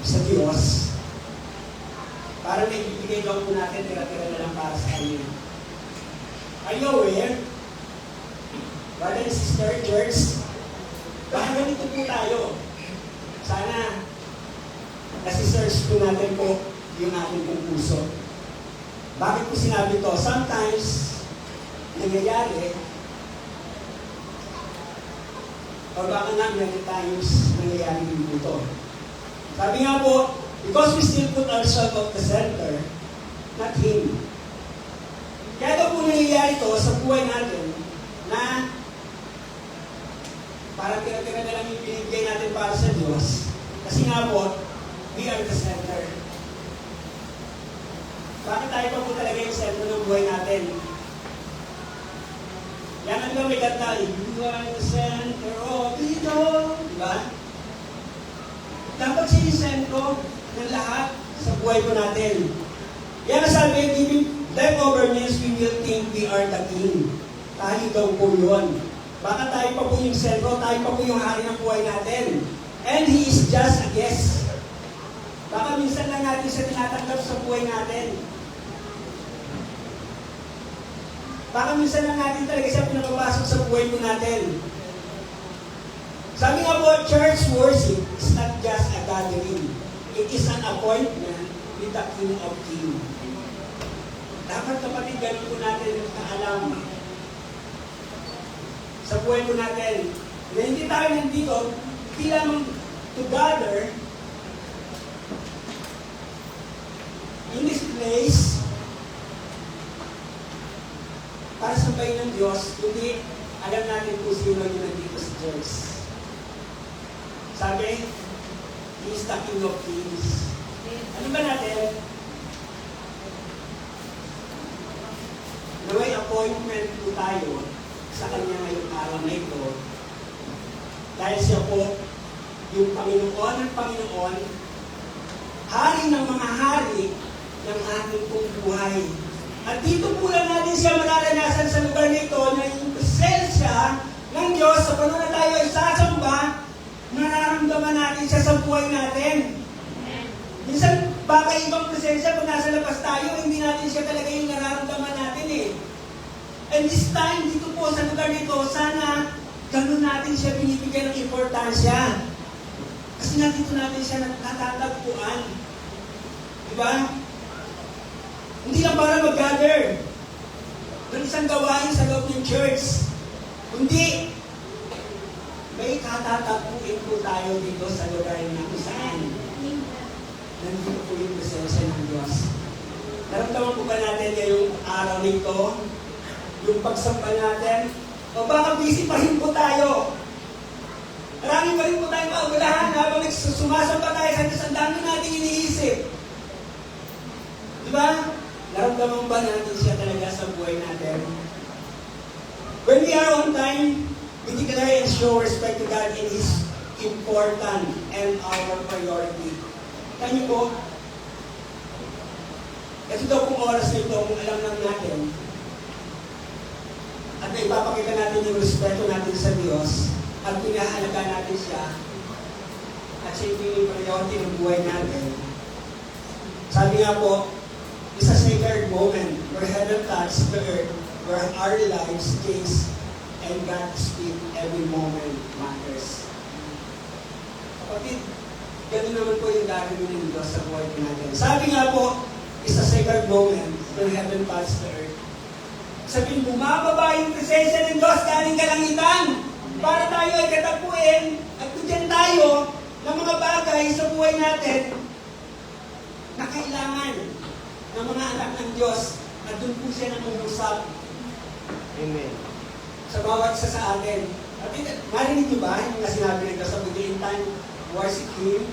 B: sa Diyos, para na ibibigay daw po natin, tira-tira na lang para sa Kanya. Are you aware? Brother and Sister Church, baka ganito po tayo. Sana nasi-search po natin po yung ating pong puso. Bakit po sinabi to? Sometimes, nangyayari, o baka nga many times nangyayari din po ito. Sabi nga po, because we still put ourselves at the center, not Him. Kaya ito po nangyayari to sa buhay natin na parang tira-tira na lang yung binibigay natin para sa Diyos. Kasi nga po, we are the center. Bakit tayo pa po talaga yung sentro ng buhay natin? Yan ang diba may kanta, you are the center of it all. Diba? Dapat siya yung sentro ng lahat sa buhay po natin. Yan ang sabi, leftover means we will think we are the king. Tayo daw po yun. Baka tayo pa po yung sentro, tayo pa po yung hari ng buhay natin. And He is just a guest. Baka minsan lang natin siya tinatanggap sa buhay natin. Baka minsan lang natin talaga siya pinapapasok sa buhay po natin. Sabi nga po, church worship is not just a gathering. It is an appointment with the King of Kings. Dapat kapatid, ganun po natin kaalam sa buhay po natin. Na hindi tayo nandito, hindi lamang to gather in this place para sambahin ng Diyos, kundi alam natin kung sino yung nandito sa church. Sabi, He is the King of Kings. Ano ba natin? Na may appointment po tayo sa Kanya ngayong araw na ito. Dahil siya po yung Panginoon ng Panginoon, hari ng mga hari ng ating pong buhay. At dito po lang natin siya mararanasan sa lugar nito na yung presensya ng Diyos sa panahon na tayo ay sasamba, nararamdaman natin siya sa buhay natin. Minsan, baka ibang presensya pag nasa labas tayo, hindi natin siya talaga yung nararamdaman natin eh. And this time, dito po sa lugar nito, sana ganun natin siya binibigyan ng importansya. Kasi nandito natin siya natatagpuan. Diba? Hindi lang para mag-gather ng isang gawain sa loob ng church. Kundi, may katatagpuin po tayo dito sa lugar na kung saan nandito po yung presensya ng Diyos. Naramdaman po ba natin ngayong araw nito? Yung pagsamba natin? O baka busy pa rin po tayo? Marami pa rin po tayong kaugalahan habang sumasamba tayo sa Diyos. Ang dami natin iniisip. Diba? Naramdaman ba natin siya talaga sa buhay natin? When we are on time, we declare and show respect to God in His important and our priority. Kaya niyo po, ito daw kung oras na ito, kung alam lang natin, at naipapakita natin yung respeto natin sa Diyos, at pinahalaga natin siya, at siya yung priority ng buhay natin. Sabi nga po, it's a sacred moment where heaven touches the earth, where our lives change, and God speak every moment matters. Kapatid, ganun naman po yung gagawin ng Diyos sa buhay natin. Sabi nga po, it's a sacred moment where heaven touches the earth. Sabihin, bumababa yung presensya ng Diyos galing kalangitan para tayo ay katapuin at bigyan tayo ng mga bagay sa buhay natin na kailangan ng mga anak ng Diyos at doon po siya nangungusap. Amen. Sa bawat isa sa atin. At narinig niyo ba yung sinabi ng Diyos sa beginning time, worship Him?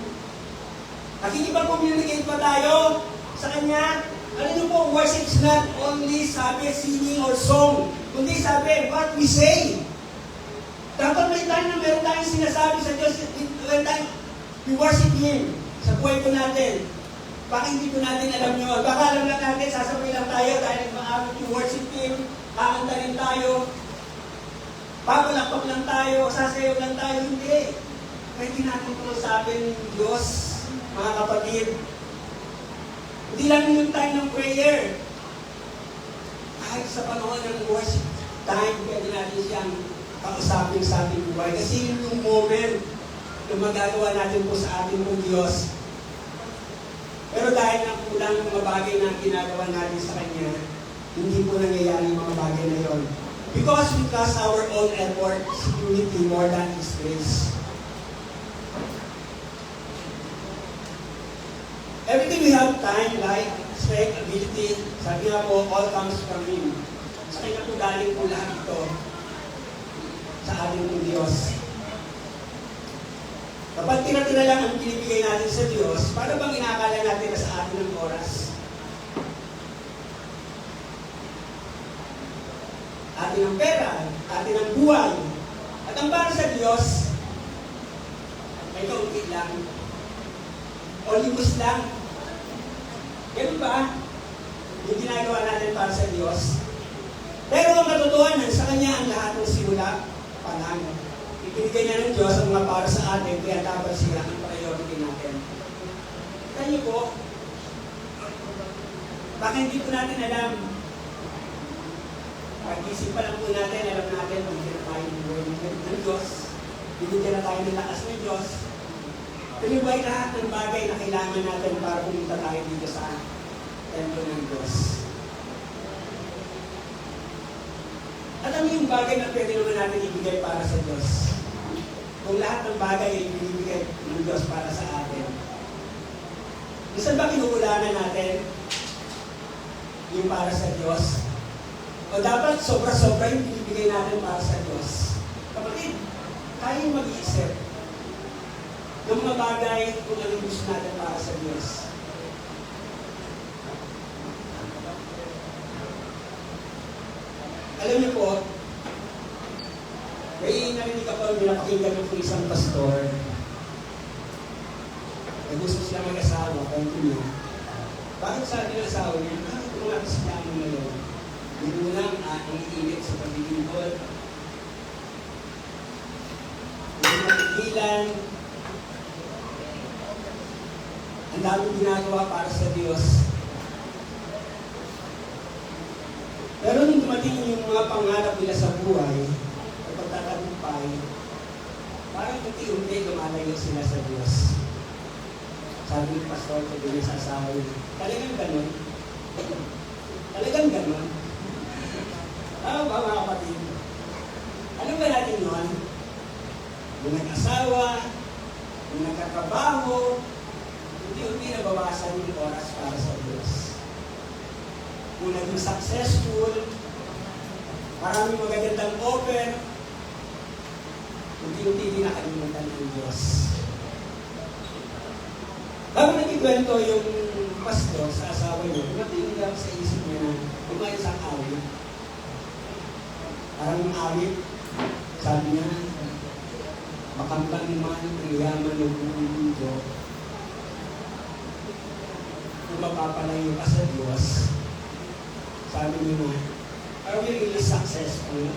B: Nakikipag-communicate pa tayo sa Kanya. Ano niyo po, worship is not only sabi, singing or song, kundi sabi, what we say. Dapat may time na meron tayong sinasabi sa Diyos, when time, we worship Him sa buhay po natin. Baka hindi po natin alam nyo. Baka alam lang natin, sasabihin lang tayo dahil maamit yung worship Him, kakanta rin tayo, papalakpak lang tayo, sasayaw lang tayo. Hindi. Pwede natin po sabihin ng Diyos, mga kapatid. Hindi lang yung time ng prayer. Kahit sa panahon ng worship time, pwede natin siyang kausapin sa ating buhay. Kasi yun yung moment na magagawa natin po sa ating pong Diyos. Pero dahil na kulang yung mga bagay na ginagawa natin sa Kanya, hindi po nangyayari yung mga bagay na yon. Because we trust our own effort, security more than His grace. Everything we have, time, life, strength, ability, sabi nga po, all comes from Him. Sa Kanya po galing po lahat ito sa ating pong Diyos. Kapag tira-tira lang ang binibigay natin sa Diyos, paano bang inakala natin na sa atin ng oras? Atin ang pera, atin ang buhay. At ang para sa Diyos, ay kaunti lang. O libos lang. Ganun ba? Yung ginagawa natin para sa Diyos. Pero ang katotohanan, sa Kanya ang lahat ng simula, pa lang. Ibinigay niya ng Diyos ang mga para sa atin, kaya dapat sila ang priority natin. Kita niyo po, baka hindi po natin alam. Pag-isip pa lang po natin, alam natin, binigyan na tayo ng buhay ng Diyos, binigyan na tayo ng lakas ng Diyos. Pero ba lahat ng bagay na kailangan natin para pumunta tayo dito sa templo ng Diyos? Alam niyo yung bagay na pwede naman natin ibigay para sa Diyos. Kung lahat ng bagay ay ibigay ng Diyos para sa atin. Minsan ba kinukulangan natin yung para sa Diyos? O dapat sobra-sobra yung binibigay natin para sa Diyos? Kapatid, tayo mag-iisip ng mga bagay kung anong gusto natin para sa Diyos. Alam niyo po, may narinig ako pinapakinggan ng isang pastor. Gusto sila mag-asawa, kwento niya. Bakit sa atin ang asawa niya? Bakit kung mga Kristiyano ngayon? Hindi lang ang iinit sa paglilingkod. Hindi matigilan. Ang daming ginagawa para sa Diyos. Pero nung dumating yung mga pangarap nila sa buhay, at pagtatagumpay, parang unti-unti lumalayo sila sa Diyos. Sabi ng pastor ko din sa asawa niya, talagang ganon? Talagang ganon? Tama ba mga kapatid? Ano ba natin yun? Yung nag-asawa, yung nagkatrabaho, unti-unti nabawasan yung oras para sa Diyos. Kung naging successful, maraming magagandang offer, unti-unti din nakalimutan ng Diyos. Bago nagkikwento yung pastor sa asawa niya, dumating lang sa isip niya na kumain sa awit. Parang yung awit, sabi niya, makamlang man ang yaman ng buong mundo. Kung mapapalayo ka sa Diyos, sabi niya na, are we really successful?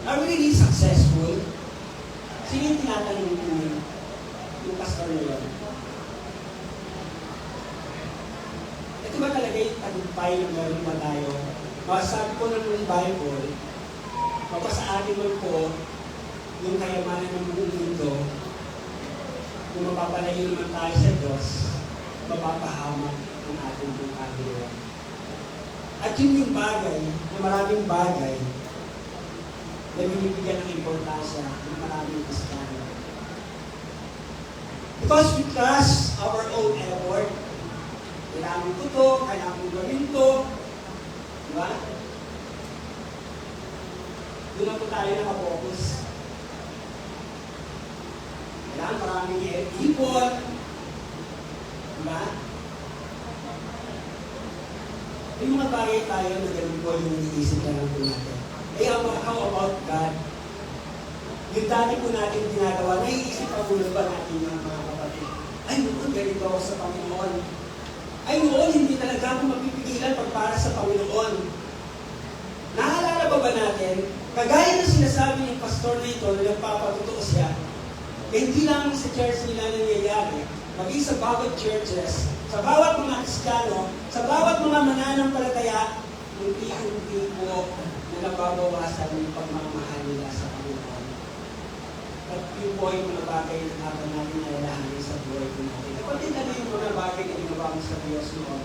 B: Are we really successful? Sino yung tinatanong niyo yung pastor na yun? Ito ba talaga yung tagumpay na meron ba tayo? Sabi ko ng Bible, mapasa atin man po yung kayamanan ng buong mundo, kung mapapalayo naman tayo sa Diyos, mapapahamak ang ating buong kagawin. At yun yung bagay, na maraming bagay, na binibigyan ng importansya ng maraming Kristiyano. Because we trust our own effort, kailangan ko to, kailangan ko gawin to, diba? Doon na po tayo nakapokus. Kailangan maraming ipon, diba? May mga bagay tayo na ganun po yung iniisip na lang po natin. How about God? Yung dati po natin ginagawa, naiisip pa po ba natin yung mga kapatid? Ay noon, ganito ako sa Panginoon. Ay noon, hindi talaga ako mapipigilan pag para sa Panginoon. Naalala ba natin, kagaya ng sinasabi ng pastor na ito na nagpapatutuo siya, eh, hindi lang sa church nila nangyayari, maging sa bawat churches, sa bawat mga Kristiyano, sa bawat mga mananampalataya, unti-unti po na nababawasan yung pagmamahal nila sa Panginoon. At yun po yung mga bagay na dapat natin nalalahanin sa buhay ko natin. Kapatid, ano yung mga bagay na ginawa mo sa Diyos noon?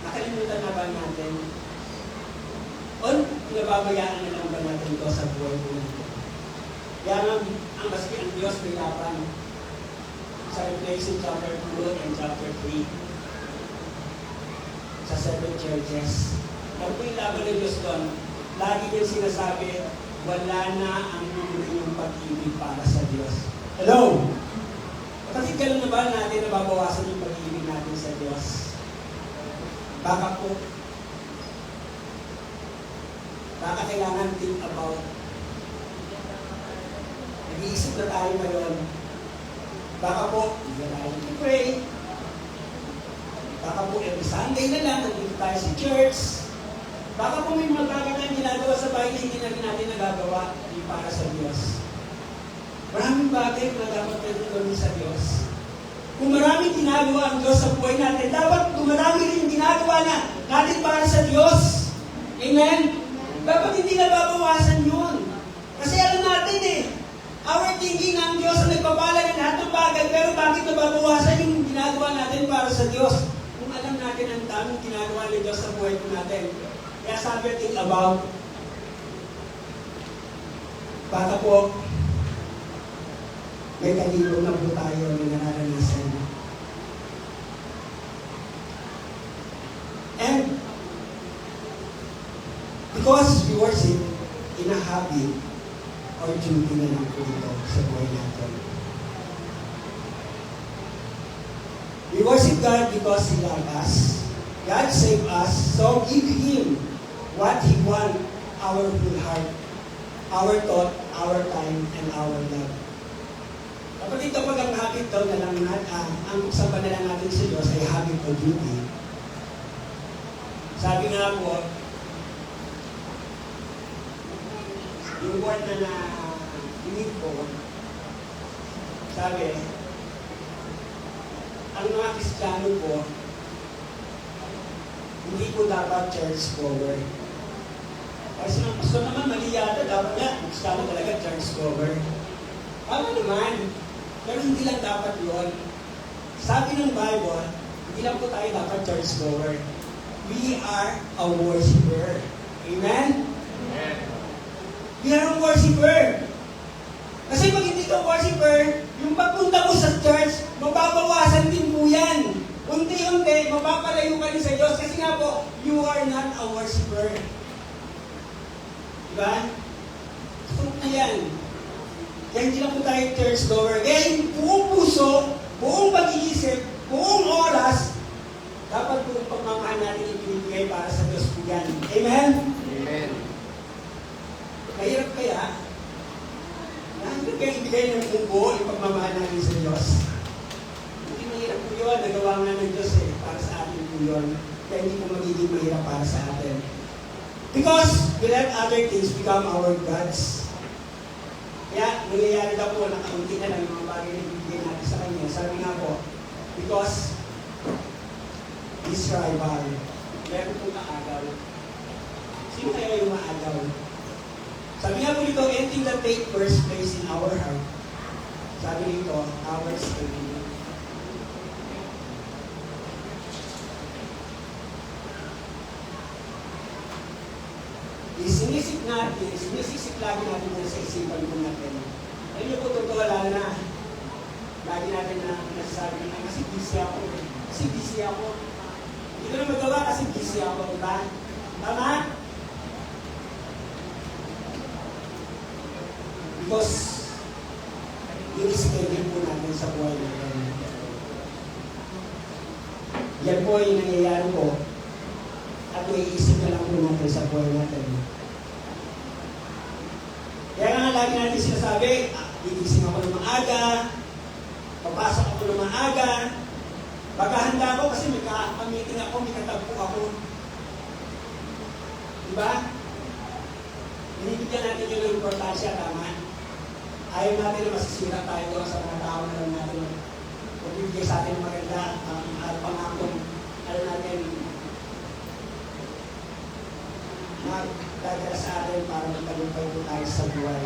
B: Nakalimutan na ba natin? O pinababayaan na lang ba natin ito sa buhay ko natin? Kaya nga, ang maski ang Diyos may laban sa Revelation chapter 2 and chapter 3 sa 7 churches. Ano po yung laban ng Diyos doon? Lagi din sinasabi, wala na ang yung pag-ibig para sa Diyos. Hello? Kapatid, kailan na ba natin nababawasan yung pag-ibig natin sa Diyos? Baka po, baka kailangan think about. Nag-iisip na tayo ngayon. Baka po, hindi na tayo nag-pray. Baka po, every Sunday na lang, nandito tayo sa church. Baka kung may mga bagay tayong ginagawa sa bahay na hindi natin nagagawa, hindi para sa Diyos. Maraming bagay na dapat natin gawin sa Diyos. Kung maraming ginagawa ang Diyos sa buhay natin, dapat marami rin yung ginagawa na natin para sa Diyos. Amen? Dapat hindi nababawasan yun. Kasi alam natin our thinking ang Diyos ang nagpapala ng lahat ng bagay, pero bakit nababawasan yung ginagawa natin para sa Diyos? Kung alam natin ang daming ginagawa ng Diyos sa buhay natin. Kaya sabi think about, baka po, may kalibong na po tayo na nararanasan. And, because we worship in a habit or duty na lang po ito sa buhay natin. We worship God because He loved us. God saved us, so give Him what He wants, our full heart, our thought, our time, and our love. Kapag ito pag ang habit daw na lang ang usapan na lang natin sa Diyos ay habit o duty. Sabi nga po, yung word na na-inip ko, sabi, ang mga Kristiyano po, hindi po dapat church goer. Kasi ng pastor naman, mali yata, dapat nga, Kristiyano talaga church goer. Tama naman, pero hindi lang dapat yun. Sabi ng Bible, hindi lang po tayo dapat church goer. We are a worshiper. Amen? Amen. We are a worshiper. Kasi pag hindi ka worshiper, yung pagpunta mo sa church, mababawasan din po yan. Unti-unti, mapapalayo ka rin sa Diyos. Kasi nga po, you are not a worshiper. Diba? Truth na yan. Kaya hindi lang po tayo church goer. Kaya yung buong puso, buong pag-iisip, buong oras, dapat po pagmamahal natin yung binibigay para sa Diyos po yan. Amen? Amen. Mahirap kaya? Mahirap kaya ibigay ng buo yung pagmamahal natin sa Diyos. Hindi mahirap po yun. Nagawa nga ng Diyos para sa atin po yun. Kaya hindi po magiging mahirap para sa atin. Because we let other things become our gods. Kaya nangyayari na po, nakaunti na lang yung mga bagay na ibigay natin sa Kanya. Sabi nga po, because this rival, meron pong maagaw. Sino kaya yung maagaw? Sabi nga po dito, anything that take first place in our heart. Sabi dito, our spirit. Sinisip lagi natin na sa isipan po natin. Ayun yung po totoo lang na lagi natin na nasasabi na kasi busy ako. Kasi busy ako. Hindi ko na magawa kasi busy ako, diba? Tama? Because yung schedule po natin sa buhay natin. Yan po yung nangyayari po at may isip na lang po natin sa buhay natin. Kaya nga lagi natin sinasabi, gigising ako ng maaga, papasok ako ng maaga, maghahanda ako kasi may ka-meeting ako, may katagpo ako. Diba? Binibigyan natin yung importansya, tama? Ayaw natin na masisira tayo doon sa mga tao na lang natin magbibigay sa atin ng maganda at pangakong alam natin magdadala sa atin para magtagumpay po tayo sa buhay.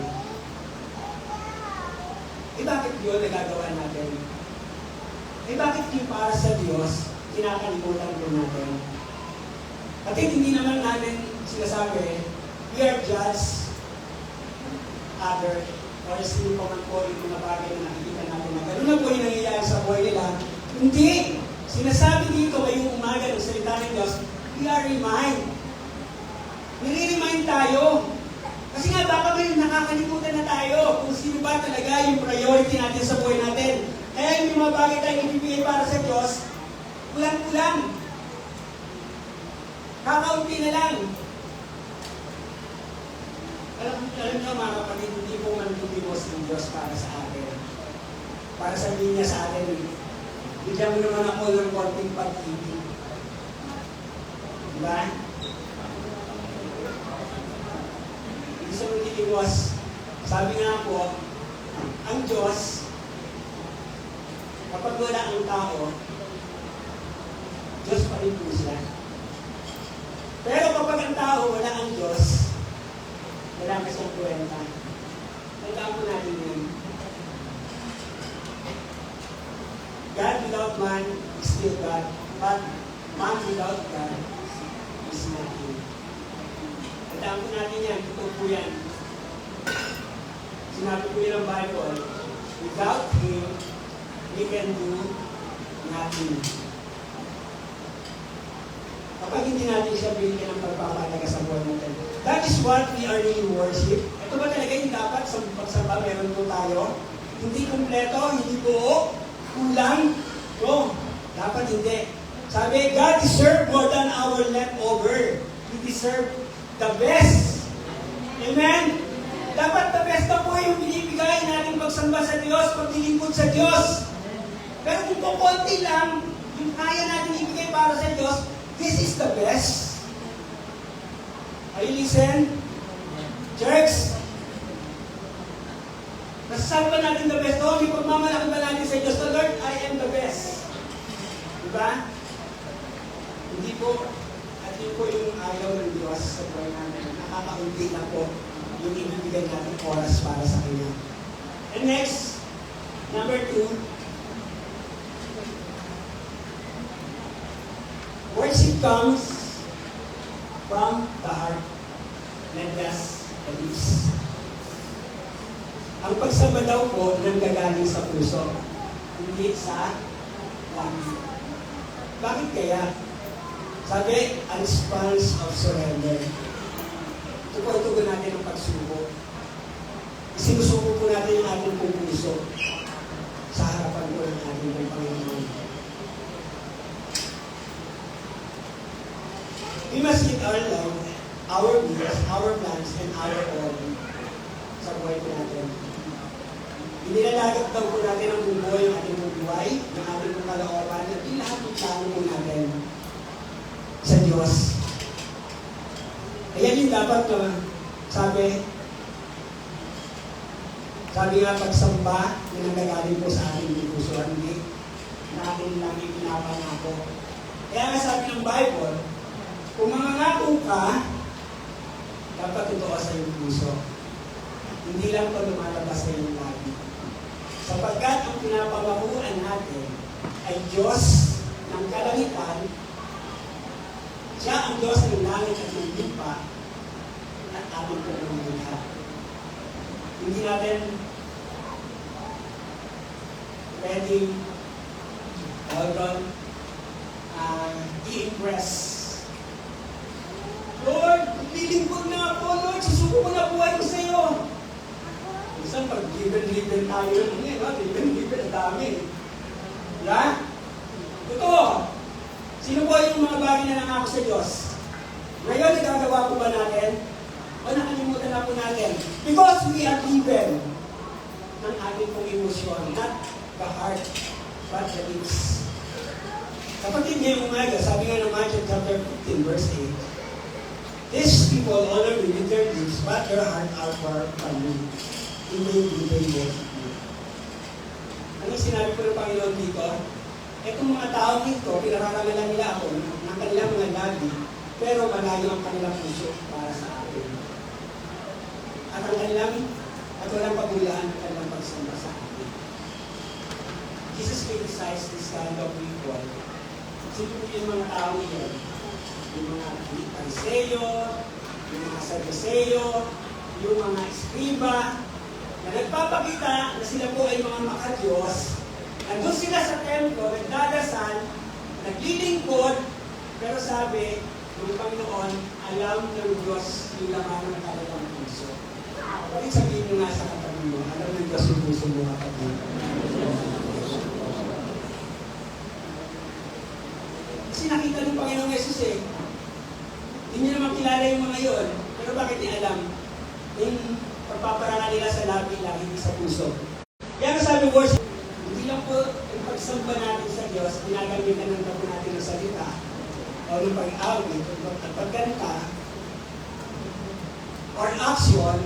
B: Bakit yun nagagawa natin? Bakit yung para sa Diyos kinakalimutan po natin? At hindi naman natin sinasabi, we are judged other or sino pa man po yung mga bagay na nakikita natin na gano'n na po yung nangyayari sa buhay nila. Hindi! Sinasabi dito ngayong umaga ng salita ng Diyos, we are remind. Nire-remind tayo. Kasi nga baka may nakakalimutan na tayo kung sino ba talaga yung priority natin sa buhay natin. Kaya yung mga bagay tayong ibibigay para sa Diyos, kulang-kulang. Kakaunti na lang. Alam niyo mga kapatid, hindi po man tumibos ng Diyos para sa atin. Para sabihin niya sa atin, bigyan mo naman ako ng konting pag-ibig. Diba? was, sabi nga po, ang Diyos, kapag wala ang tao, Diyos pa rin po siya. Pero kapag ang tao wala ang Diyos, wala ka siyang kwenta. Tandaan po natin yun. God without man is still God, but man without God is nothing. Tandaan po natin yan, totoo po yan. Sinabi po yun ang Bible, without Him, we can do nothing. Kapag hindi natin siya binigyan ng pagpapalaga sa buhay natin. That is what we are really worship. Ito ba talaga yung dapat sa pagsamba meron po tayo? Hindi kumpleto, hindi buo, kulang. No, dapat hindi. Sabi, God deserve more than our leftover. He deserve the best. Amen? Dapat the best na po yung binibigay natin pagsamba sa Diyos, paglilingkod sa Diyos. Pero kung kukunti lang, yung kaya natin ibigay para sa Diyos, this is the best. Are you listen? Church? Nasasabi ba natin the best? Oh, may pagmamalaki ba natin sa Diyos? The Lord, I am the best. Diba? Hindi po, at yun po yung ayaw ng Diyos sa buhay namin. Nakakaunti na po yung ibibigay natin oras para sa Kanya. And next, number 2, worship comes from the heart, not just the lips. Ang pagsamba daw po nanggagaling sa puso, hindi sa langit. Bakit kaya? Sabi, a response of surrender. Tukoy-tukoy natin ang pagsubok. Sinusuko po natin yung ating pong puso sa harapan po ng ating pong Panginoon. We must give our love, our wills, our plans, and our all sa buhay po natin. Inilalagap daw po natin ang buhay, ang ating buhay, ang ating pong kalooban, at yung lahat ng plano po natin sa Diyos. Ayan yung dapat na sabi nga pagsamba na nanggagaling po sa ating puso, hindi natin lang ipinapangako. Kaya nga sabi ng Bible, kung mangangako ka, dapat totoo sa iyong puso. Hindi lang ito lumalabas sa iyong labi. Sapagkat ang pinapangakuan natin ay Diyos ng kalangitan, siya ang Diyos ng langit at ng lupa at ating pagmamahal. Hindi natin pwedeng i-impress. Lord, lilingkod na ako, Lord, susuko ko na buhay ko sa iyo. Minsan pag given tayo, given, ang dami. Diba? Totoo. Sino po yung mga bagay na nangako sa Diyos? Ngayon, nagagawa po ba natin? O nakalimutan na po natin? Because we are given ng ating pong emosyon, not the heart, but the lips. Kapatid niya yung umaga, sabi nga ng Matthew chapter 15, verse 8, these people honor me with their lips, but their heart are far from me. Hindi worship me. Anong sinabi ko ng Panginoon dito? Itong mga tao dito, pinararangalan nila ako ng kanilang mga labi, pero malayo ang kanilang puso para sa akin. At walang pagulaan ang kanilang pagsamba sa akin. Jesus criticized this kind of people. Sino po yung mga tao yun? Yung mga Pariseyo, yung mga Sadduceo, yung mga Eskriba, na nagpapakita na sila po ay mga makadiyos. Nandun sila sa templo, nagdadasal, naglilingkod, pero sabi ng Panginoon, alam ng Diyos yung laman ng kanilang puso. Bakit sabihin nyo nga sa katabi mo, alam ng Diyos yung puso mo kapatid. Kasi nakita ng Panginoong Jesus hindi niya naman kilala yung mga yon, pero bakit niya alam? Yung pagpaparangan nila sa labi lang, hindi sa puso. Kaya sabi worship, hindi lang po yung pagsamba natin sa Diyos, ginagamitan ng tapo natin ng salita, o ng pag-awit, o pagkanta, or action,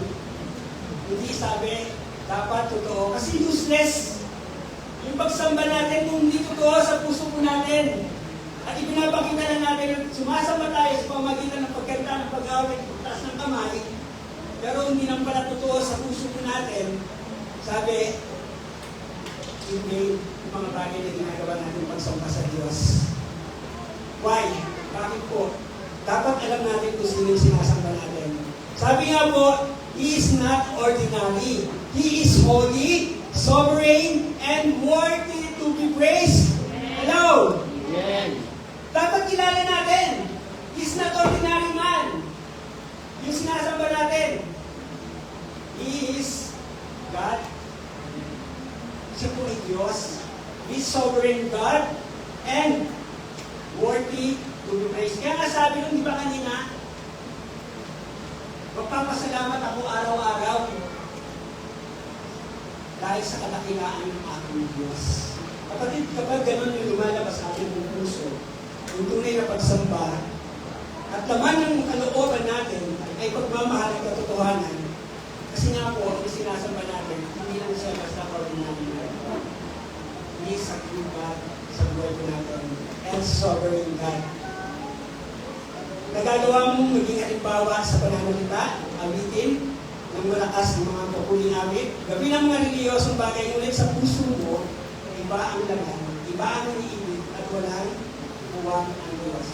B: Hindi sabi, dapat totoo. Kasi useless. Yung pagsamba natin kung hindi totoo sa puso po natin. At ipinapakita na natin na sumasamba tayo sa pamagitan ng pagkanta ng pag-awit, pagtaas ng kamay, pero hindi naman pala totoo sa puso po natin. Sabi, hindi yung mga bagay na ginagawa natin pagsamba sa Diyos. Why? Bakit po? Dapat alam natin kung sino yung sinasamba natin. Sabi nga po, He is not ordinary. He is holy, sovereign, and worthy to be praised. Hello?
C: Amen.
B: Dapat kilala natin. He's not ordinary man. Yung sinasamba natin. He is God. Siya po ay Diyos. He's sovereign God and worthy to be praised. Kaya nga sabi nung di ba kanina, magpapasalamat ako araw-araw dahil sa kadakilaan ng aking Diyos. Kapatid, kapag ganun yung lumalabas sa ating puso, yung tunay na pagsamba, at laman ng kalooban natin ay pagmamahal at katotohanan, kasi nga po, yung sinasamba natin, hindi lang siya basta ordinary God. He is a true God sa buhay po natin, and sovereign God. Nagagawa mong maging halimbawa sa pananalita, awitin, ng malakas ng mga papuling awit, gabi ng mga reliyosong bagay, ngunit sa puso mo, iba ang laman, iba ang iniibig, at walang buwang ang Diyos.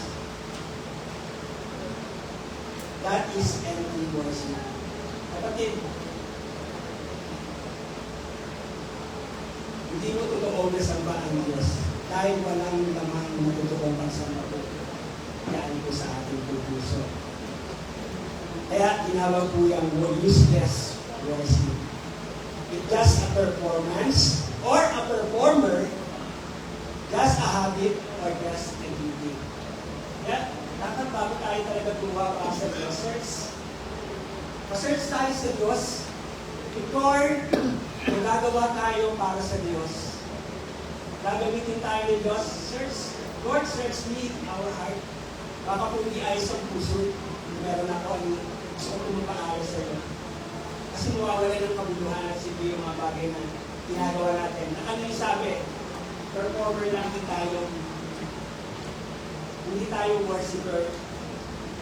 B: That is empty worship. Kapatid, hindi mo totoo na samba ang Diyos dahil walang laman na totoong pagsamba po. Yan po sa ating puso. Kaya tinawag po yung useless worship. It's just a performance or a performer, just a habit or just a duty. Kaya dapat bago tayo talaga tuwa para sa Diyos, search tayo sa Diyos before magagawa tayo para sa Diyos. Gagamitin tayo ng Diyos. Lord, search me, our heart. Baka po hindi ayos ang puso, meron ako ang gusto ko mapaayos sa iyo. Kasi mawawala ng kabuluhan at sige yung mga bagay na ginagawa natin. At ano yung sabi? Performer lang hindi tayo worshiper.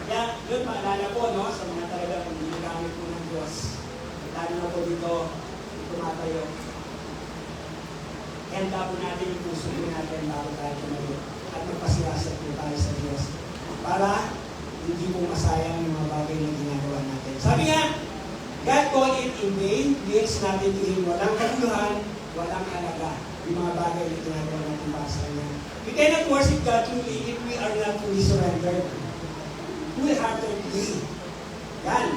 B: Kaya, yun, maalala po, no, sa mga talagang ginagamit po ng Diyos. Lalo na po dito, tumatayo. Handa po natin yung puso po natin bago tayo tumayo. At magpasiyasat po tayo sa Diyos. Para hindi po masayang yung mga bagay na ginagawa natin. Sabi nga, God called it in vain, means natin tingin walang kabuluhan, walang halaga yung mga bagay na ginagawa natin para sa Kanya. We cannot worship God truly if we are not fully surrendered. Full-heartedly. Yan.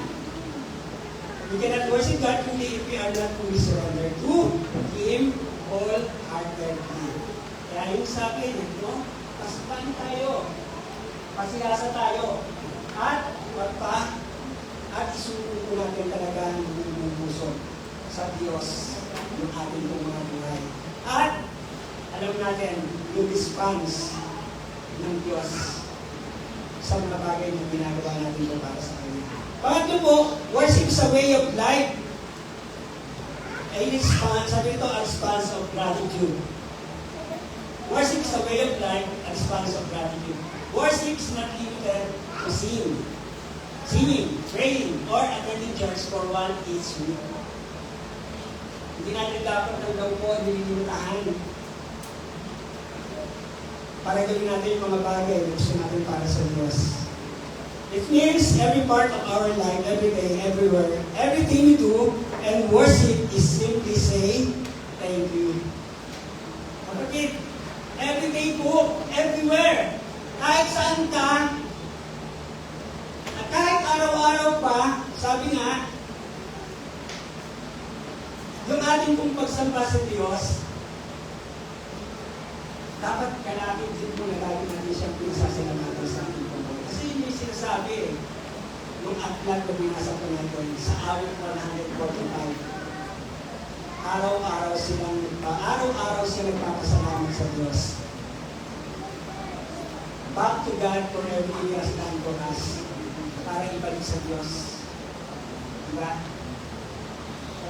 B: We cannot worship God truly if we are not fully surrendered to Him wholeheartedly. Kaya yung sabi, no? Pasipan tayo. Pasiyasa tayo. At at isuko po natin talaga ng buong puso sa Diyos yung ating mga buhay. At alam natin yung response ng Diyos sa mga bagay na ginagawa natin para sa Kanya. Pangatlo po, worship is a way of life. A response, sabi ito, a response of gratitude. Worship is a way of life, a response of gratitude. Worship is not limited to singing, praying, or attending church for one each week. Hindi natin dapat ng daw po nililimitahan para gawin natin yung mga bagay na gusto natin para sa Diyos. It means every part of our life, every day, everywhere, everything we do, and worship is simply say, thank you. Kapatid, every day po, everywhere, kahit saan ka, at kahit araw-araw pa, sabi nga, yung ating pong pagsamba sa Diyos, dapat kalapit din po na lagi natin siyang pinasasalamatan sa ating Panginoon. Kasi yun yung sinasabi yung aklat na binasa ko natin sa awit 145. Araw-araw siya nagpapasalamat sa Diyos. Back to God for everything He has done for us. Para ibalik sa Diyos. Diba?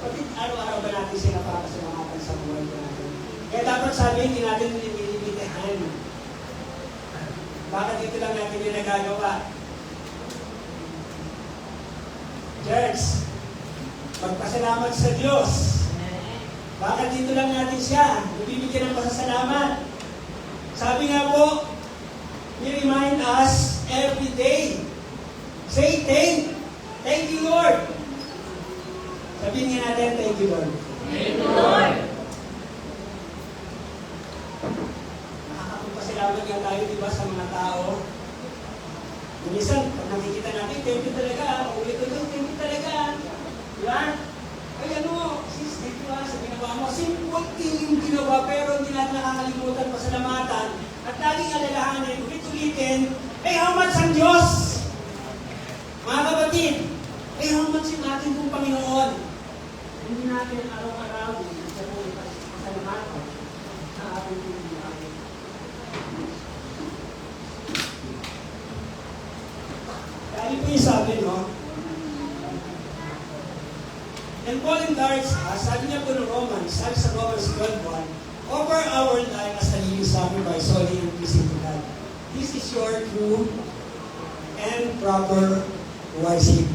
B: Kapatid, araw-araw ba natin siya napapasalamatan sa buhay ko natin? Kaya dapat sabi, hindi natin nililimitahan. Bakit dito lang natin yung nagagawa? Church, magpasalamat sa Diyos. Bakit dito lang natin siya nabibigyan ng pasasalamat? Sabi nga po, He remind us every day. Say thank you Lord. Sabihin nga natin, thank you Lord.
C: Thank you, Lord.
B: Nakakapagpasalamat nga tayo, di ba, sa mga tao. Minsan, pag nakikita natin, thank you talaga. Ulit-ulit, thank you talaga. Di ba? Ay ano, sis, thank you sa ginawa mo. Simple thing yung ginawa, pero hindi natin nakakalimutan pasalamatan. At laging alalahanin, ulit-ulitin, ay how much ang Diyos? Mga kapatid, ay how much yung ating pong Panginoon? Hindi natin araw-araw sa buhay pasalamatan sa ating pong buhay. Kaya po yung sabi, no? And Paul encouraged us, sabi niya po ng Romans, sabi sa Romans 12:1, offer our life as a living sacrifice, holy and pleasing to God. This is your true and proper worship.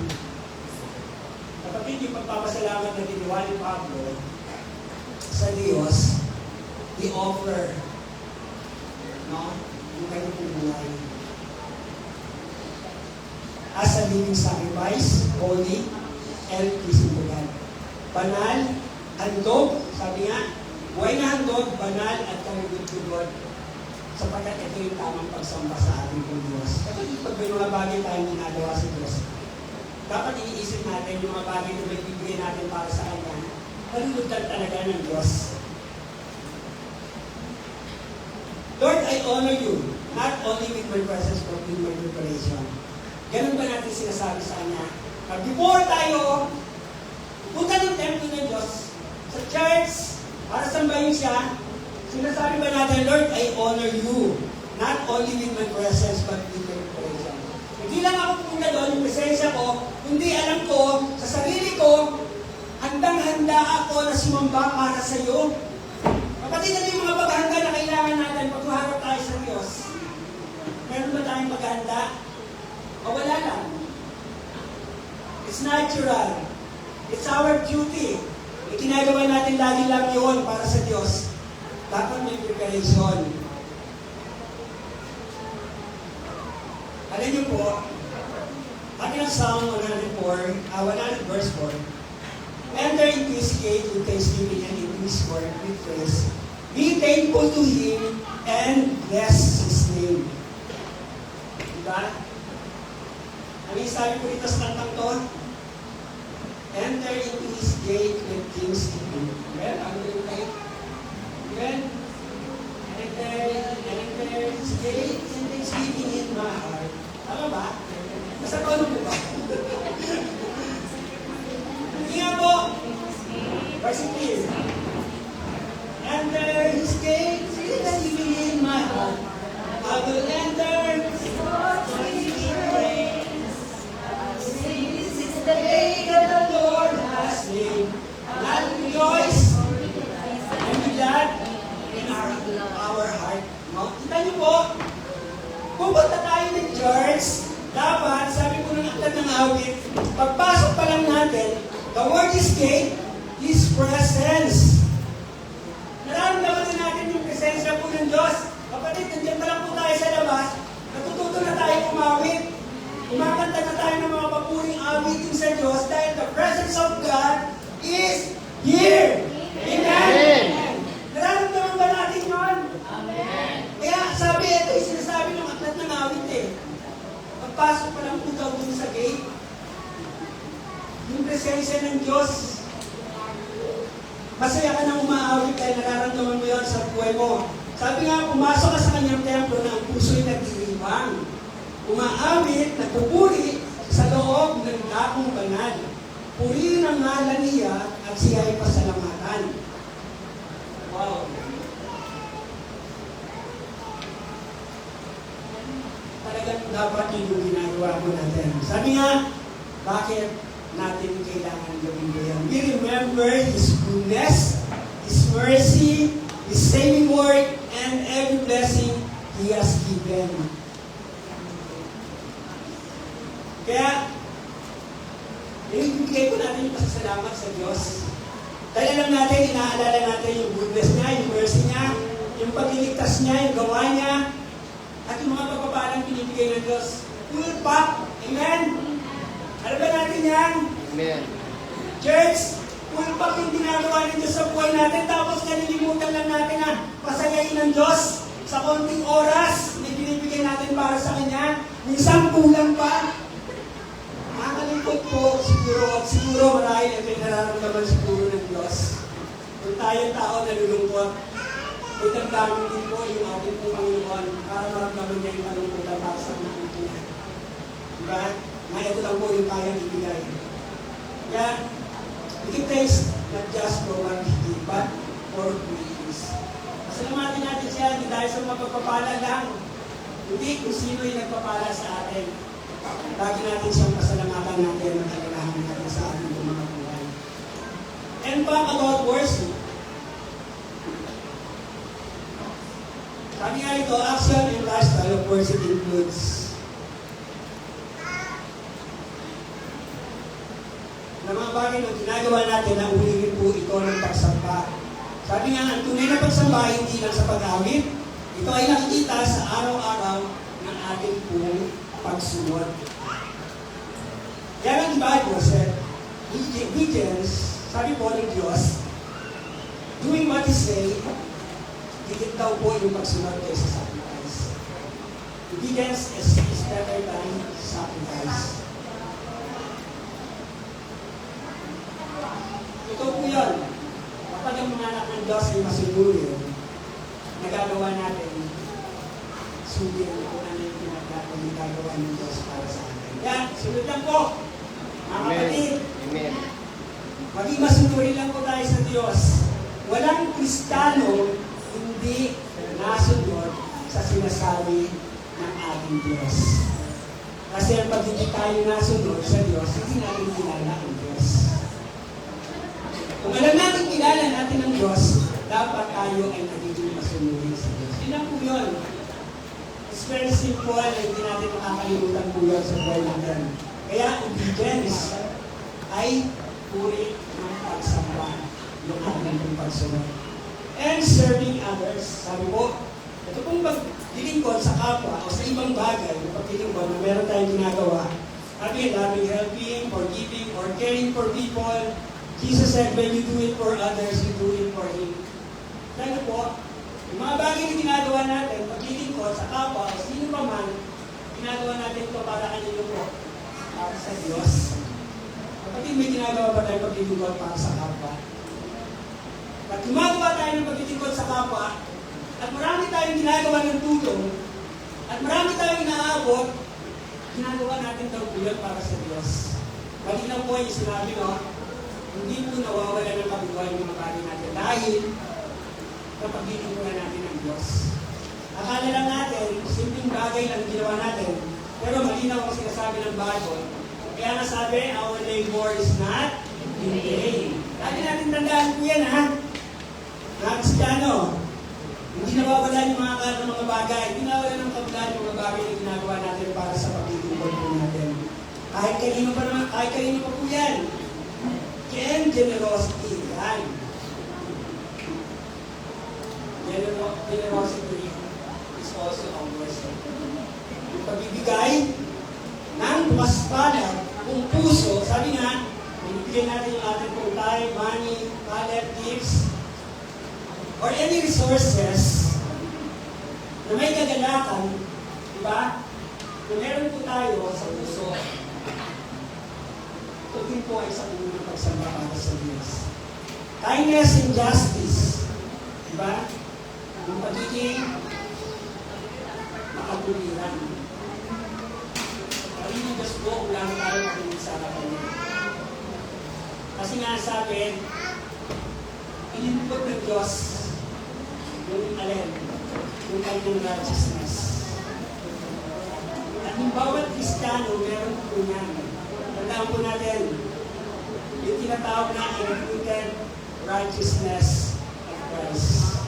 B: Kapatid, yung pagpapasalamat na ginawa ni Pablo sa Diyos, i-offer, no? Yung kanyang buhay as a living sacrifice, holy and pleasing to God. Banal, handog, sabi nga, buhay na handog, banal at kalugod to God. Sapagkat ito yung tamang pagsamba sa ating pong Diyos. Kasi pag may mga bagay tayong ginagawa sa Diyos, dapat iniisip natin yung mga bagay na may bibigyan natin para sa Kanya. Kalulutan talaga ng Diyos. Lord, I honor you, not only with my presence, but with my preparation. Ganun ba natin sinasabi sa Kanya? Before tayo punta ng templo ng Diyos, sa church, para sambahin siya, sinasabi ba natin, Lord, I honor you, not only with my presence, but with my preparation. Hindi lang ako pumunta doon, yung presensya ko, kundi alam ko, sa sarili ko, handang-handa ako na sumamba para sa iyo. Kapatid, ano yung mga paghahanda na kailangan natin pag huharap tayo sa Diyos? Meron ba tayong paghahanda? O wala lang? It's natural. It's our duty. Ginagawa natin lagi lang yun para sa Diyos. Dapat may preparation. Alam niyo po, ating ang Psalm 100 verse 4, enter into His gate with thanksgiving and into His court with praise. Be thankful to Him and bless His name. Diba? Ano yung sabi ko dito sa kantang to? Enter into His gate with thanksgiving. Well, ano yung gate? Well, enter His gate and thanksgiving in my heart. Tama ba? Basta ko ano po ba? Hindi nga po. Verse 15. Enter His gate with thanksgiving in my heart. I will enter His court with praise. This is the day that the Lord has made. And I will rejoice and be glad in our heart. No? Kita niyo po, pupunta tayo ng church, dapat, sabi ko ng aklat ng awit, pagpasok pa lang natin, the word is gate, His presence. Nararamdaman na natin yung presensya po ng Diyos. Kapatid, nandiyan pa lang po tayo sa labas, natututo na tayo kumawit. Kumakanta na tayo ng mga papuring awitin sa Diyos dahil the presence of God is here. Amen? Nararamdaman ba natin yun?
C: Amen.
B: Kaya sabi, ito yung sinasabi ng aklat ng awit eh. Pagpasok pa lang po daw dun sa gate, yung presensya ng Diyos, masaya ka nang umaawit dahil nararamdaman mo yun sa buhay mo. Sabi nga, pumasok ka sa kanyang templo na ang puso'y nagdiriwang. Umaawit, nagpupuri sa loob ng dakong banal. Purihin ang ngalan niya at siya ay pasalamatan. Wow. Talagang dapat yun yung ginagawa po natin. Sabi nga, bakit? natin kailangan gawin ko yan. We remember His goodness, His mercy, His saving work, and every blessing He has given. Kaya, ibigay ko natin yung pasasalamat sa Diyos. Dahil alam natin, inaalala natin yung goodness niya, yung mercy niya, yung pagliligtas niya, yung gawa niya, at yung mga pagpapalang pinibigay ng Diyos. Full pack. Amen? Alam ba natin yan?
D: Amen.
B: Church, full pack yung ginagawa ng Diyos sa buhay natin, tapos nalilimutan lang natin na pasayain ng Diyos sa konting oras na binibigay natin para sa Kanya. Minsan kulang pa. Nakakalingkot po siguro marahil ito yung nararamdaman siguro ng Diyos. Kung tayong tao nalulungkot, may damdamin din po yung ating pong Panginoon para maramdaman niya yung kalungkutan para sa mga niya. Diba? Na ito lang po yung kayang ibigay. Kaya, we give thanks not just for what He did, but for who He is. Pasalamatin natin siya, hindi dahil sa mga pagpapala lang, hindi kung sino yung nagpapala sa atin. Lagi natin siyang pasalamatan natin at alalahanin natin sa ating mga buhay. And back about worship. Sabi nga ito, action and lifestyle of worship includes na mga bagay na ginagawa natin na ulihin po ito ng pagsamba. Sabi nga, ang tunay na pagsamba hindi lang sa pag-awit, ito ay nakikita sa araw-araw ng ating pong pagsunod. Kaya ang Bible said, obedience, sabi po ng Diyos, doing what He say, higit daw po yung pagsunod kaysa sacrifice. Obedience is better than sacrifice. Ito po yun. Kapag ang mga anak ng Diyos ay masunurin, nagagawa natin, sundin kung ano yung ginagawa ng Diyos para sa atin. Yan, sunod lang po. Mga kapatid,
D: Amen.
B: maging masunurin lang po tayo sa Diyos. Walang Kristiyano hindi nasunod sa sinasabi ng ating Diyos. Kasi ang pag hindi tayo nasunod sa Diyos, hindi natin kilala ang Diyos. Kung alam natin kilala natin ang Diyos, dapat tayo ay nagiging masunurin sa Diyos. Yun lang po yun. It's very simple na hindi natin makakalimutan po yun sa buhay natin. Kaya obedience ay puri ng pagsamba yung ating pagsunod. And serving others. Sabi po, ito pong paglilingkod sa kapwa o sa ibang bagay, yung paglilingkod na meron tayong ginagawa, sabi, loving, helping, forgiving, or caring for people. Jesus said, when you do it for others, you do it for Him. Dahil po, yung mga bagay na ginagawa natin, paglilingkod sa kapwa o sino pa man, ginagawa natin ito para kanino po? Para sa Diyos. Kapatid, may ginagawa ba tayo paglilingkod para sa kapwa? At gumagawa tayo ng paglilingkod sa kapwa, at marami tayong ginagawa ng tulong, at marami tayong inaabot, ginagawa natin daw po yun para sa Diyos. Malinaw po yung sinabi, no? Hindi po nawawala ng kabuhay ng mga bagay natin dahil kapag ginagawa natin ang Diyos. Akala lang natin, simpleng bagay lang ginawa natin, pero malinaw ang sinasabi ng Bible. Kaya nga sabi, our labor is not in vain. Lagi natin tandaan po yan, ha? Mga Kristiyano, hindi nawawala yung mga bagay, hindi nawawala ng kabulan yung mga bagay na ginagawa natin para sa pagtitipon po natin. Kahit kanino pa po yan. And generosity, yan. Generosity is also a worship. Yung pagbibigay ng bukas palad, kung puso, sabi nga, binibigay natin yung ating kung time, money, talent, gifts, or any resources na may kagalakan, di ba? Kung meron po tayo sa puso, ito din po ay sa unang pagsamba para sa Diyos. Kindness and justice, di ba? Yung pagiging makabuliran. Pagiging ng Diyos po, kung lang tayo makinig sa Kanya. Kasi nga sabi, inipot ng Diyos yung alin, yung kanyang righteousness. At yung bawat Kristiyano, meron po yan. Tandaan po natin, tinatawag na imputed righteousness of Christ.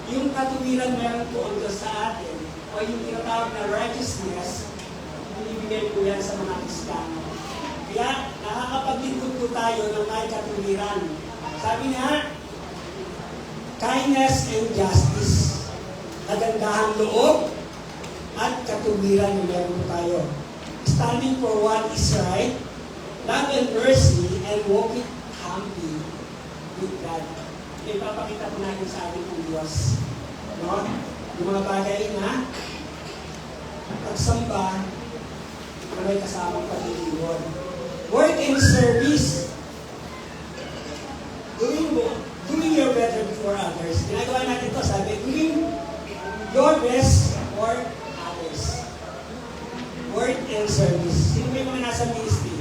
B: Yung katuwiran meron po ang Diyos sa atin, o yung tinatawag na righteousness, binibigay po yan sa mga Kristiyano. Kaya nakakapaglingkod po tayo ng may katuwiran. Sabi nga, kindness and justice, kagandahang loob, at katuwiran yung meron po tayo. Standing for what is right, love and mercy, and walking humbly with God. Ipapakita po natin sa ating pong Diyos. No? Yung mga bagay na pagsamba na may kasamang pag-iiwan. Work and service. Doing your better for others. Ginagawa natin ito, sabi, doing your best for others. Work and service. Sino ba yung mga nasa ministry?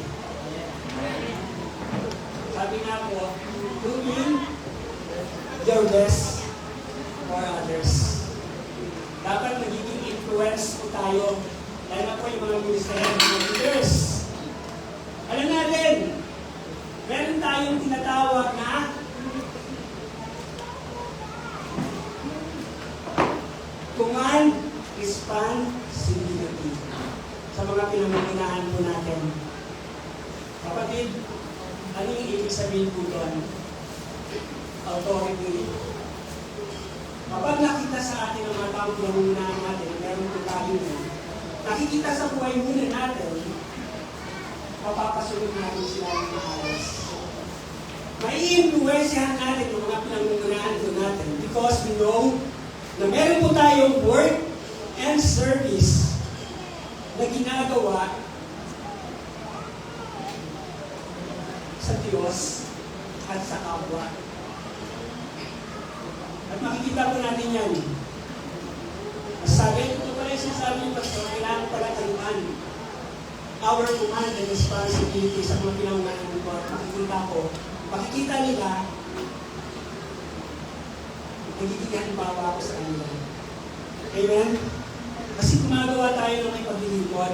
B: Sabi nga po, doing your best for others. Dapat magiging influence po tayo. Dahil na po yung mga ministry, mga leaders. Alam natin, meron tayong tinatawag na command responsibility sa mga pinamumunahan po natin. Kapatid, ano yung ibig sabihin po doon? Authority. Kapag nakita sa atin ang mga taong pinamumunahan natin, meron po tayo na, nakikita sa buhay muna natin, mapapasunod natin sila ng maayos. Mai-influensyahan natin yung mga pinamumunahan po natin because we know na meron po tayong work and service na ginagawa sa Diyos at sa kapwa. At makikita po natin yan. Sabi, ito pala yung sinasabi ng pastor, kailangan pala tayuan our command and responsibility sa mga pinangunahan ng Lord. Makikita nila, nagiging halimbawa ako sa kanila. Amen? Kasi gumagawa tayo ng may paglilingkod.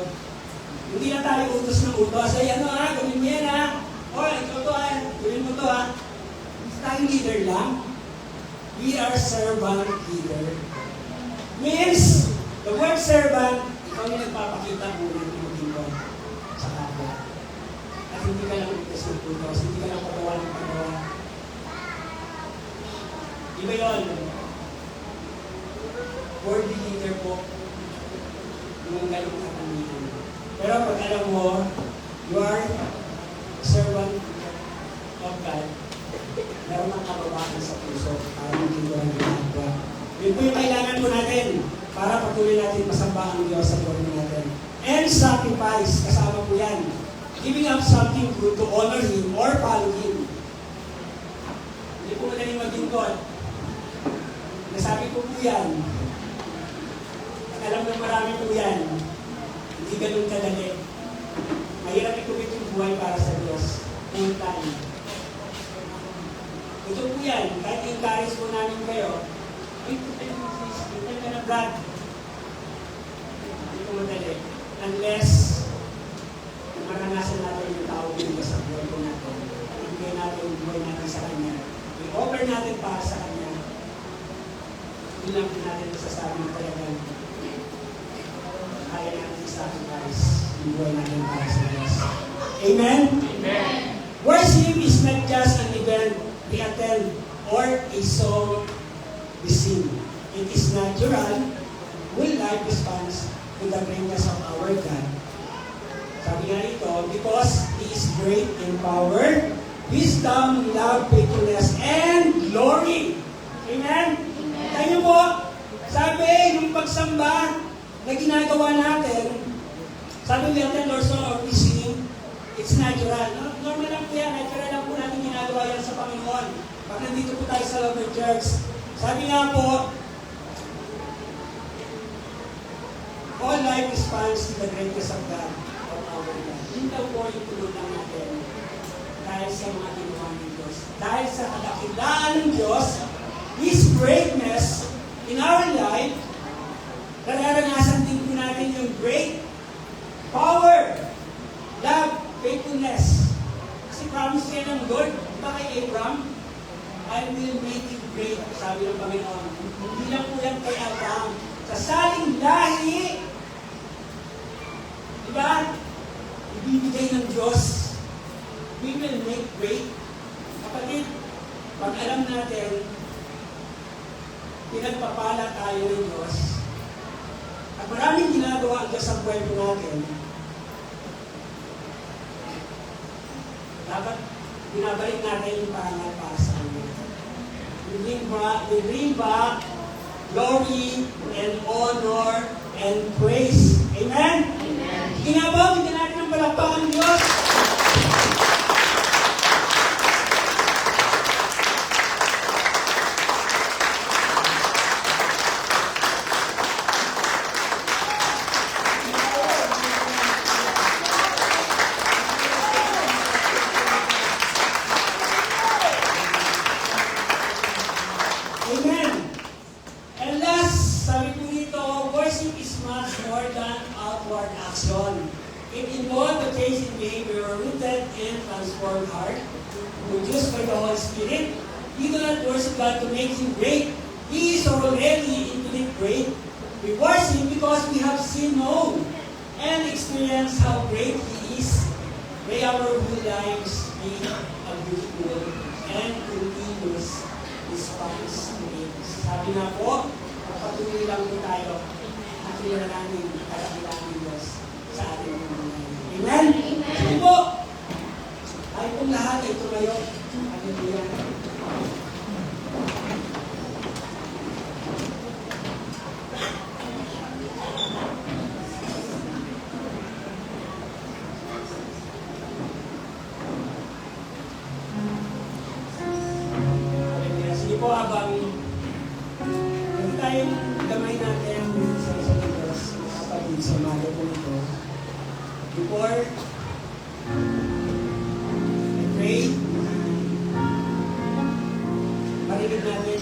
B: Hindi na tayo utos ng utos. Ay, ano gawin mo yan O, ito to gawin mo to Hindi tayo leader lang. We are servant leader. Means, the word servant, ikaw yung nagpapakita muna ng maglingkod sa kapwa. At hindi ka lang utos ng utos, hindi ka lang pagawa ng pagawa. Iba yun. Worldly leader po, yung ganong katamihan. Pero pag alam mo, you are servant of God, meron kang kababaan sa puso para maging ang ginagawa. Yun po yung kailangan po natin para patuloy natin masamba ang Diyos sa buhay natin. And sacrifice, kasama po yan. Giving up something good to honor Him or follow Him. Hindi po madaling maglingkod. Nasabi ko po yan. At alam ng marami po yan. Hindi ganun kadali. Mahirap ikubit yung buhay para sa Diyos. Full time. Ito po yan. Kahit encourage po namin kayo, ito ka na Brad. Hindi po madali. Unless maranasan natin yung tao din sa buhay po natin. Ibigay natin yung buhay natin sa Kanya. I-offer natin para sa Kanya. Hindi lang po natin masasabi na talagang kaya natin i-sacrifice yung buhay natin para sa Diyos. Amen?
C: Amen.
B: Worship is not just an event we attend or a song we sing. It is natural, full life response to the greatness of our God. Sabi nga ito, because He is great in power, wisdom, love, faithfulness, and glory. Amen? Kaya po, sabi, yung pagsamba na ginagawa natin, sabi we attend or song or we sing, it's natural. Normal lang po yan, natural lang po natin ginagawa yan sa Panginoon. Pag nandito po tayo sa Love Church, sabi nga po, all life responds to the greatness of God, of our God. Yun daw po yung tulungan natin dahil sa mga ginawa ng Diyos. Dahil sa kadakilaan ng Diyos, His greatness in our life, nararanasan din po natin yung great power, love, faithfulness. Kasi promise yan ng Lord, ba kay Abraham? I will make you great, sabi ng Panginoon. Hindi lang po yan kay Abraham. Sa saling lahi, diba? Ibibigay ng Diyos. We will make great. Kapatid, pag alam natin, pinagpapala tayo ng Diyos, at maraming ginagawa ang Diyos sa kwento natin, dapat binabalik natin yung parangal para sa Kanya. We bring back glory and honor and praise. Amen?
C: Amen.
B: Ginagawa, bigyan natin ng palakpakan ng Diyos. Amen. And last, sabi ko dito, worship is much more than outward action. It involves the taste in behavior rooted in transformed heart, produced by the Holy Spirit. We do not worship God to make Him great. He is already infinite great. We worship because we have seen, known, and experienced how great He is. May our whole lives be a beautiful and continuous response to it. Sabi na po, patuloy lang po tayo at kilalanin at kilalanin Diyos sa ating mga. Amen?
C: Amen.
B: Sige po, tayo pong lahat ay tumayo. Hallelujah. Hallelujah. Sige po, habang hindi tayong gamay natin sa isang Diyos, kapatid sa umaga po ito. Before I pray, marinig natin